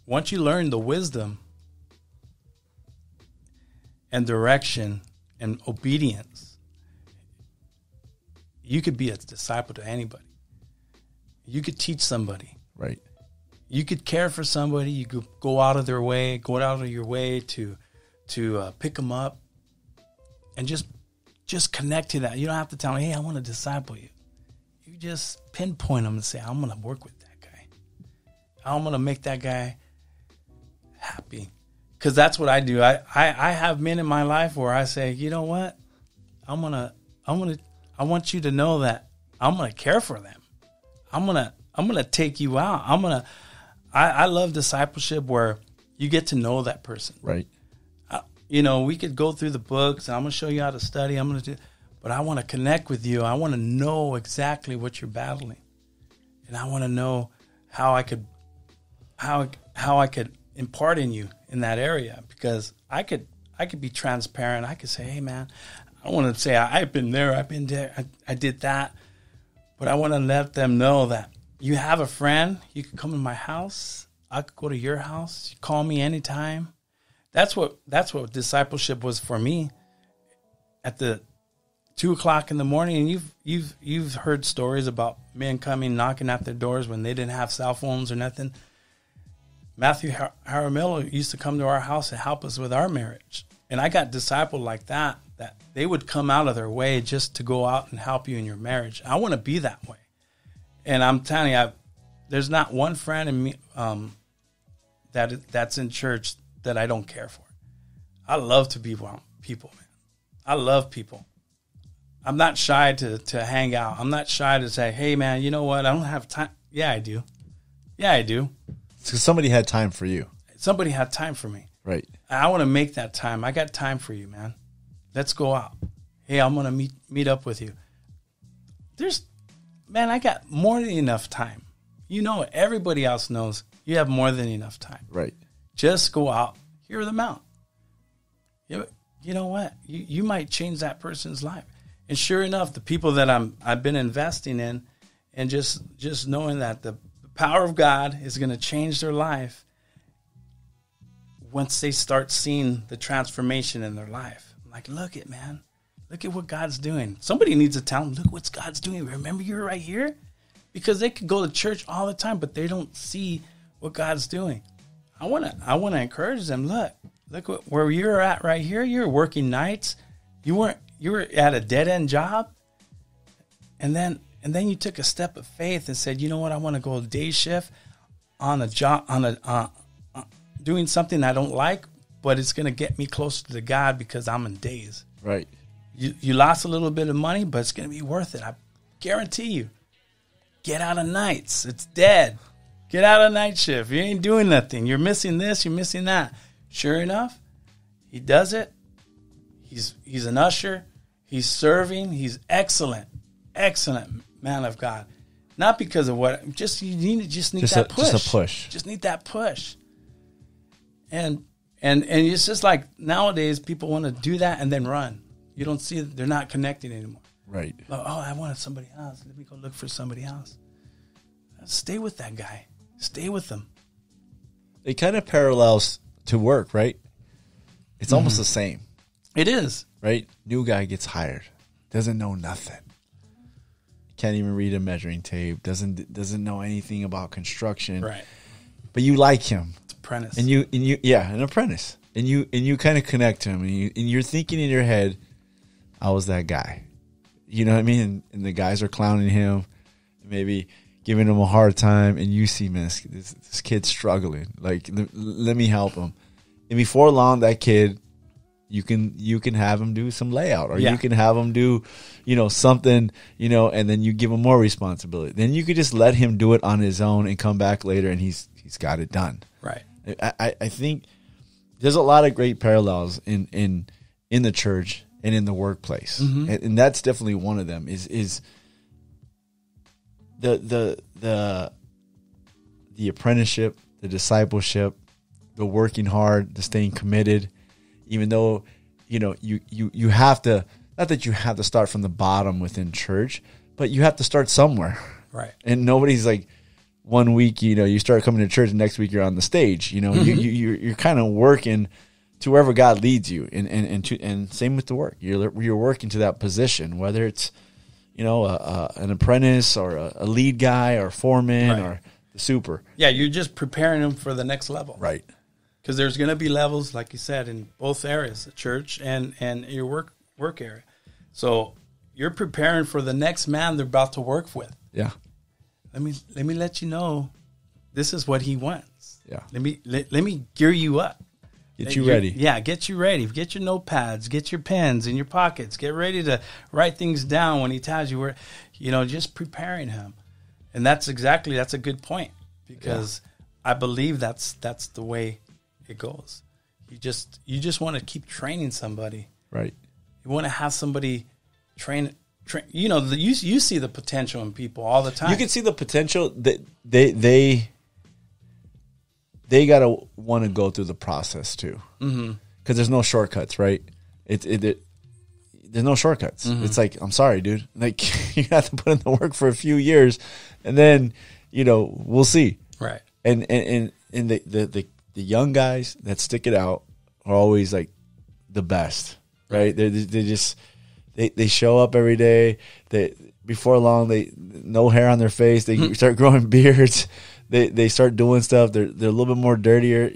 once you learn the wisdom and direction and obedience, you could be a disciple to anybody. You could teach somebody. Right. You could care for somebody. You could go out of your way to pick them up and just connect to that. You don't have to tell them, hey, I want to disciple you. You just pinpoint them and say, I'm going to work with that guy. I'm going to make that guy happy. Because that's what I do. I have men in my life where I say, you know what? I want you to know that I'm going to care for them. I'm going to take you out. I love discipleship where you get to know that person. Right. We could go through the books and I'm going to show you how to study. But I want to connect with you. I want to know exactly what you're battling. And I want to know how I could impart in you in that area, because I could be transparent. I could say, hey man, I want to say I've been there, I did that. But I want to let them know that you have a friend. You can come to my house. I could go to your house. You call me anytime. That's what discipleship was for me. At the 2:00 in the morning, and you've heard stories about men coming knocking at their doors when they didn't have cell phones or nothing. Matthew Jaramillo used to come to our house and help us with our marriage, and I got discipled like that they would come out of their way just to go out and help you in your marriage. I want to be that way. And I'm telling you, there's not one friend in me that's in church that I don't care for. I love to be around people, man. I love people. I'm not shy to hang out. I'm not shy to say, hey, man, you know what? I don't have time. Yeah, I do. So somebody had time for you. Somebody had time for me. Right. I want to make that time. I got time for you, man. Let's go out. Hey, I'm going to meet up with you. I got more than enough time. Everybody else knows you have more than enough time. Right. Just go out, hear them out. You know what? You might change that person's life. And sure enough, the people that I've been investing in, and just knowing that the power of God is going to change their life once they start seeing the transformation in their life. Like, look at, man. Look at what God's doing. Somebody needs to tell them, look what God's doing. Remember, you're right here? Because they could go to church all the time, but they don't see what God's doing. I want to encourage them. Look where you're at right here. You're working nights. You were at a dead end job, and then you took a step of faith and said, you know what? I want to go day shift on a job doing something I don't like, but it's going to get me closer to God because I'm in days. Right. You lost a little bit of money, but it's going to be worth it. I guarantee you. Get out of nights. It's dead. Get out of night shift. You ain't doing nothing. You're missing this. You're missing that. Sure enough, he does it. He's an usher. He's serving. He's excellent man of God. Not because of what. You need that push. Just a push. Just need that push. And it's just like nowadays people want to do that and then run. You don't see they're not connecting anymore. Right. Oh, I wanted somebody else. Let me go look for somebody else. Stay with that guy. Stay with them. It kind of parallels to work, right? It's almost the same. It is. Right? New guy gets hired. Doesn't know nothing. can't even read a measuring tape, doesn't know anything about construction. Right. But you like him. It's apprentice. And you an apprentice. And you kind of connect to him, and you're thinking in your head, I was that guy. You know what I mean? And the guys are clowning him, maybe giving him a hard time, and you see, man, this kid's struggling. Like, let me help him. And before long, that kid, you can have him do some layout, or you can have him do, something, and then you give him more responsibility. Then you could just let him do it on his own and come back later, and he's got it done. Right. I think there's a lot of great parallels in the church and in the workplace, and that's definitely one of them. Is the apprenticeship, the discipleship, the working hard, the staying committed, even though you have to, not that you have to start from the bottom within church, but you have to start somewhere, right? And nobody's like, one week you start coming to church, and next week you're on the stage. You're kind of working to wherever God leads you, and same with the work. You're working to that position, whether it's an apprentice or a lead guy or foreman or the super. Yeah, you're just preparing them for the next level, right? Because there's going to be levels, like you said, in both areas, the church and your work area. So you're preparing for the next man they're about to work with. Yeah. Let me let you know, this is what he wants. Yeah. Let me gear you up. Get you ready. Yeah, get you ready. Get your notepads, get your pens in your pockets. Get ready to write things down when he tells you where, just preparing him. And that's a good point, because I believe that's the way it goes. You just want to keep training somebody. Right. You want to have somebody train. You see the potential in people all the time. You can see the potential that they gotta want to go through the process too, because there's no shortcuts, right? There's no shortcuts. It's like, I'm sorry, dude. Like, you have to put in the work for a few years, and then we'll see. Right. And the young guys that stick it out are always like the best, right? They show up every day. Before long, no hair on their face. They start growing beards. They start doing stuff. They're a little bit more dirtier.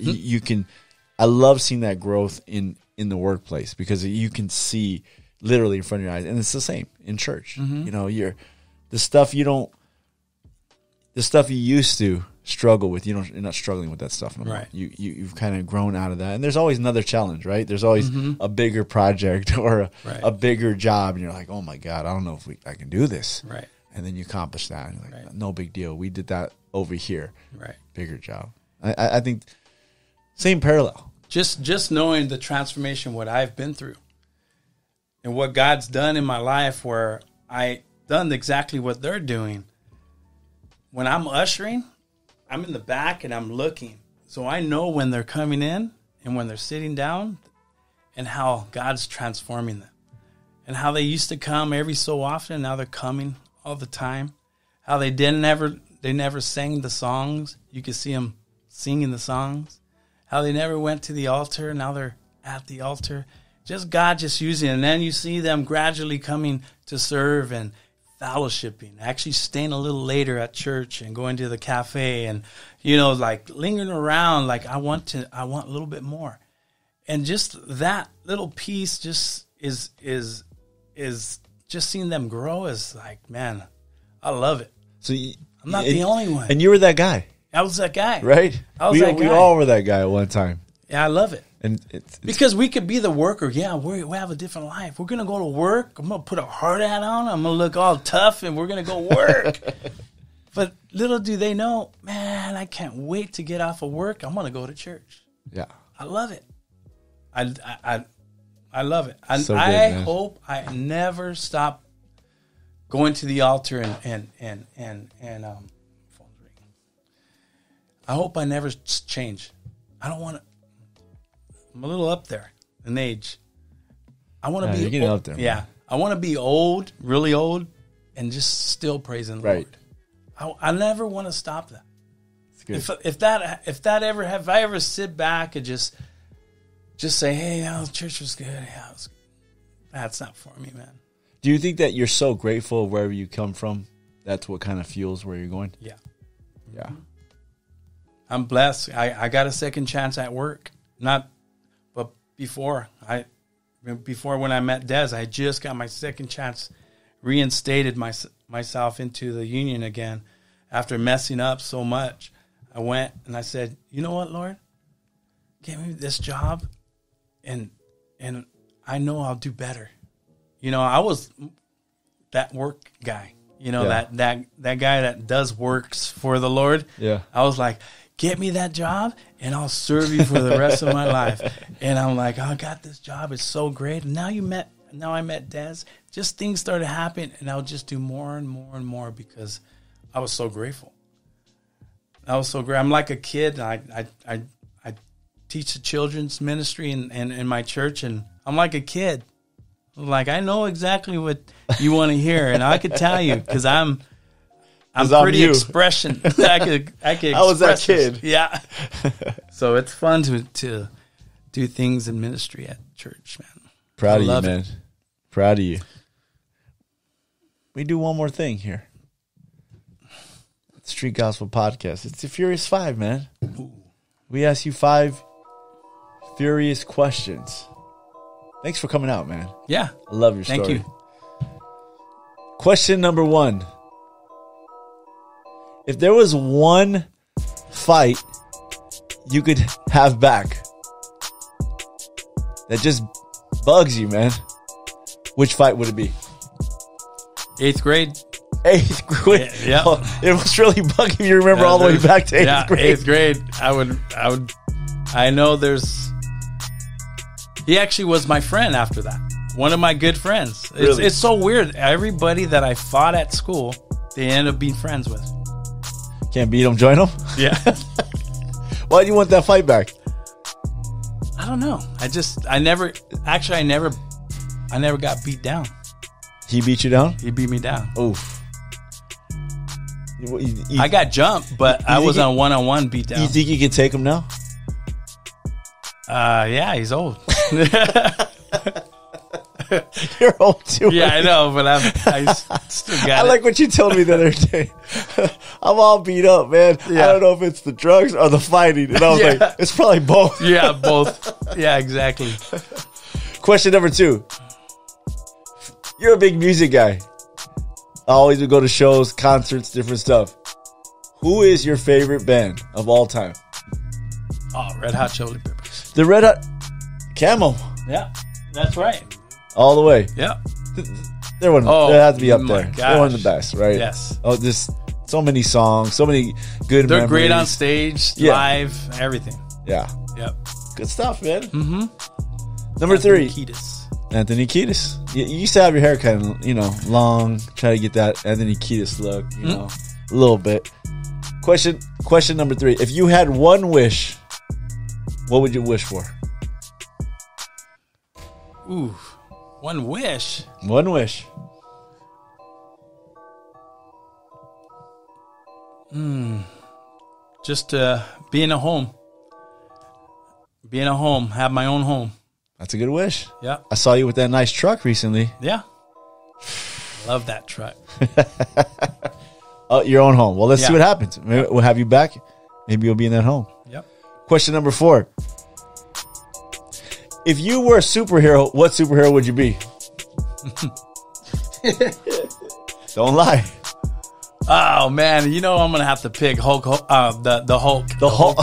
I love seeing that growth in the workplace, because you can see literally in front of your eyes, and it's the same in church. The stuff you used to struggle with, you're not struggling with that stuff no more. Right. You've kind of grown out of that, and there's always another challenge, right? There's always a bigger project or a bigger job, and you're like, oh my God, I don't know if I can do this. Right. And then you accomplish that, and you're like, no big deal. We did that over here. Right. Bigger job. I think same parallel. Just knowing the transformation, what I've been through, and what God's done in my life, where I done exactly what they're doing. When I'm ushering, I'm in the back and I'm looking. So I know when they're coming in and when they're sitting down, and how God's transforming them. And how they used to come every so often, now they're coming all the time. How they never sang the songs. You could see them singing the songs. How they never went to the altar, now they're at the altar. Just God just using it. And then you see them gradually coming to serve and fellowshipping, actually staying a little later at church and going to the cafe, and like lingering around, like I want a little bit more. And just that little piece just is just seeing them grow is like, man, I love it. So I'm not the only one. And you were that guy. I was that guy. Right? We all were that guy at one time. Yeah, I love it. And because we could be the worker. Yeah, we have a different life. We're going to go to work. I'm going to put a hard hat on. I'm going to look all tough, and we're going to go work. But little do they know, man, I can't wait to get off of work. I'm going to go to church. Yeah. I love it. I love it. And so good, I man. hope I never stop going to the altar and phone's ringing. I hope I never change. I don't want to. I'm a little up there in age. I want to be you're getting up there. Man. Yeah, I want to be old, really old, and just still praising the Lord. I never want to stop that. It's good. If I ever sit back and just say, hey, church was good. Yeah, that's not for me, man. Do you think that you're so grateful of wherever you come from? That's what kind of fuels where you're going? Yeah. Yeah. I'm blessed. I got a second chance at work. But before when I met Des, I just got my second chance, reinstated myself into the union again after messing up so much. I went and I said, you know what, Lord? Give me this job and I know I'll do better. You know, I was that work guy, you know, that guy that does works for the Lord. Yeah. I was like, get me that job and I'll serve you for the rest of my life. And I'm like, oh, I got this job. It's so great. And now I met Des. Just things started happening and I'll just do more and more and more because I was so grateful. I was so great. I'm like a kid. I teach the children's ministry in my church, and I'm like a kid. Like, I know exactly what you want to hear, and I could tell you because I'm pretty expression. I could. I was that kid. This. Yeah. So it's fun to do things in ministry at church, man. Proud of you, man. Proud of you. We do one more thing here. Street Gospel Podcast. It's the Furious 5, man. Ooh. We ask you 5 furious questions. Thanks for coming out, man. Yeah. I love your story. Thank you. Question number 1. If there was one fight you could have back that just bugs you, man, which fight would it be? 8th grade. 8th grade. Yeah. Oh, it was really bugging you. Remember all the way back to 8th grade. 8th grade. I know he actually was my friend after that. One of my good friends. Really? It's so weird. Everybody that I fought at school, they end up being friends with. Can't beat them, join them? Yeah. Why do you want that fight back? I don't know. I never got beat down. He beat you down? He beat me down. Oof. I got jumped, but I was on one-on-one beat down. You think you can take him now? Yeah, he's old. You're old too. Yeah, I know, but I still got it. I like what you told me the other day. I'm all beat up, man. Yeah. I don't know if it's the drugs or the fighting. And I was like, it's probably both. Yeah, both. Yeah, exactly. Question number 2. You're a big music guy. I always would go to shows, concerts, different stuff. Who is your favorite band of all time? Oh, Red Hot Chili Peppers. The Red Hot Camel. Yeah, that's right. All the way. Yeah. They have to be up there. Gosh. They're one of the best, right? Yes. Oh, just so many songs, so many good They're memories. great on stage, live, everything. Yeah. Yep. Good stuff, man. Mm-hmm. Number 3. Anthony Kiedis. You used to have your hair kind of, long. Try to get that Anthony Kiedis look, a little bit. Question number 3. If you had one wish, what would you wish for? Ooh, one wish. One wish. Just be in a home. Be in a home. Have my own home. That's a good wish. Yeah. I saw you with that nice truck recently. Yeah. Love that truck. Oh, your own home. Well, let's see what happens. Maybe we'll have you back. Maybe you'll be in that home. Yep. Question number 4. If you were a superhero, what superhero would you be? Don't lie. Oh, man. I'm going to have to pick Hulk. The Hulk. The Hulk.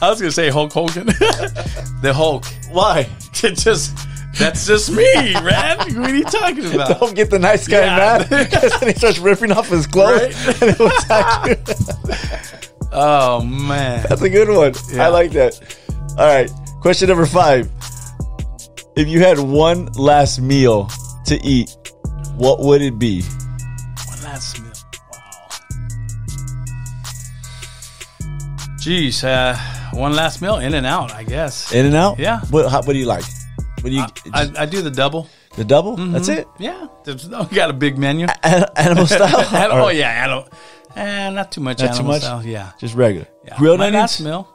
I was going to say Hulk Hogan. The Hulk. Why? That's just me, man. What are you talking about? Don't get the nice guy mad. Because then he starts ripping off his clothes. Right? And it will attack you. Oh, man. That's a good one. Yeah. I like that. All right. Question number 5. If you had one last meal to eat, what would it be? One last meal. Wow. Jeez. One last meal. In-N-Out, I guess. In-N-Out? Yeah. What do you like? What do you? I do the double. The double? Mm-hmm. That's it? Yeah. We got a big menu. Animal style? Oh, yeah. Not too much animal style. Yeah. Just regular. Yeah. Grilled My onions? last meal.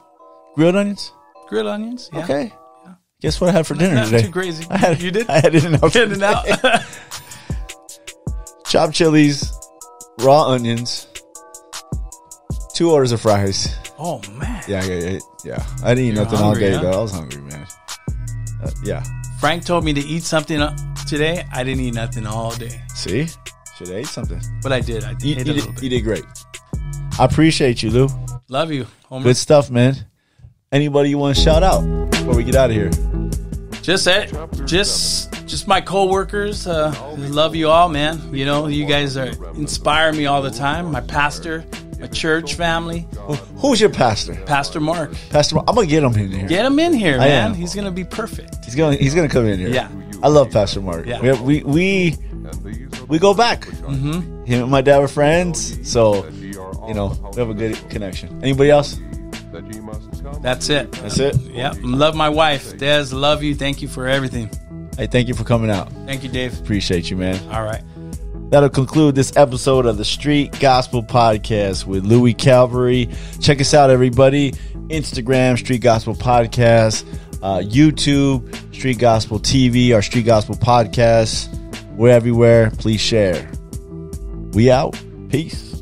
Grilled onions? Grilled onions, yeah. Okay. Yeah. Guess what I had for dinner not today? Too crazy. You did? I had In-N-Out. In-N-Out. chopped chilies, raw onions, 2 orders of fries. Oh man. Yeah. I didn't eat nothing hungry, all day huh? though. I was hungry, man. Yeah. Frank told me to eat something today. I didn't eat nothing all day, See, should have ate something. but I did. I You ate a little bit. did great. I appreciate you, Lou. Love you, Homer. Good stuff, man. Anybody you want to shout out before we get out of here? Just my coworkers. Love you all, man. You know, you guys inspire me all the time. My pastor, my church family, Who's your pastor? Pastor Mark. Pastor Mark. I'm gonna get him in here. Get him in here, I man. am. He's gonna be perfect. He's gonna come in here. Yeah. I love Pastor Mark. Yeah. We go back. Mm-hmm. Him and my dad were friends, so you know we have a good connection. Anybody else? That's it. That's it. Yeah. Love my wife, Des. Love you. Thank you for everything. Hey, thank you for coming out. Thank you, Dave. Appreciate you, man. All right. That'll conclude this episode of the Street Gospel Podcast with Louie Calvary. Check us out, everybody. Instagram, Street Gospel Podcast. YouTube, Street Gospel TV, or Street Gospel Podcast. We're everywhere. Please share. We out. Peace.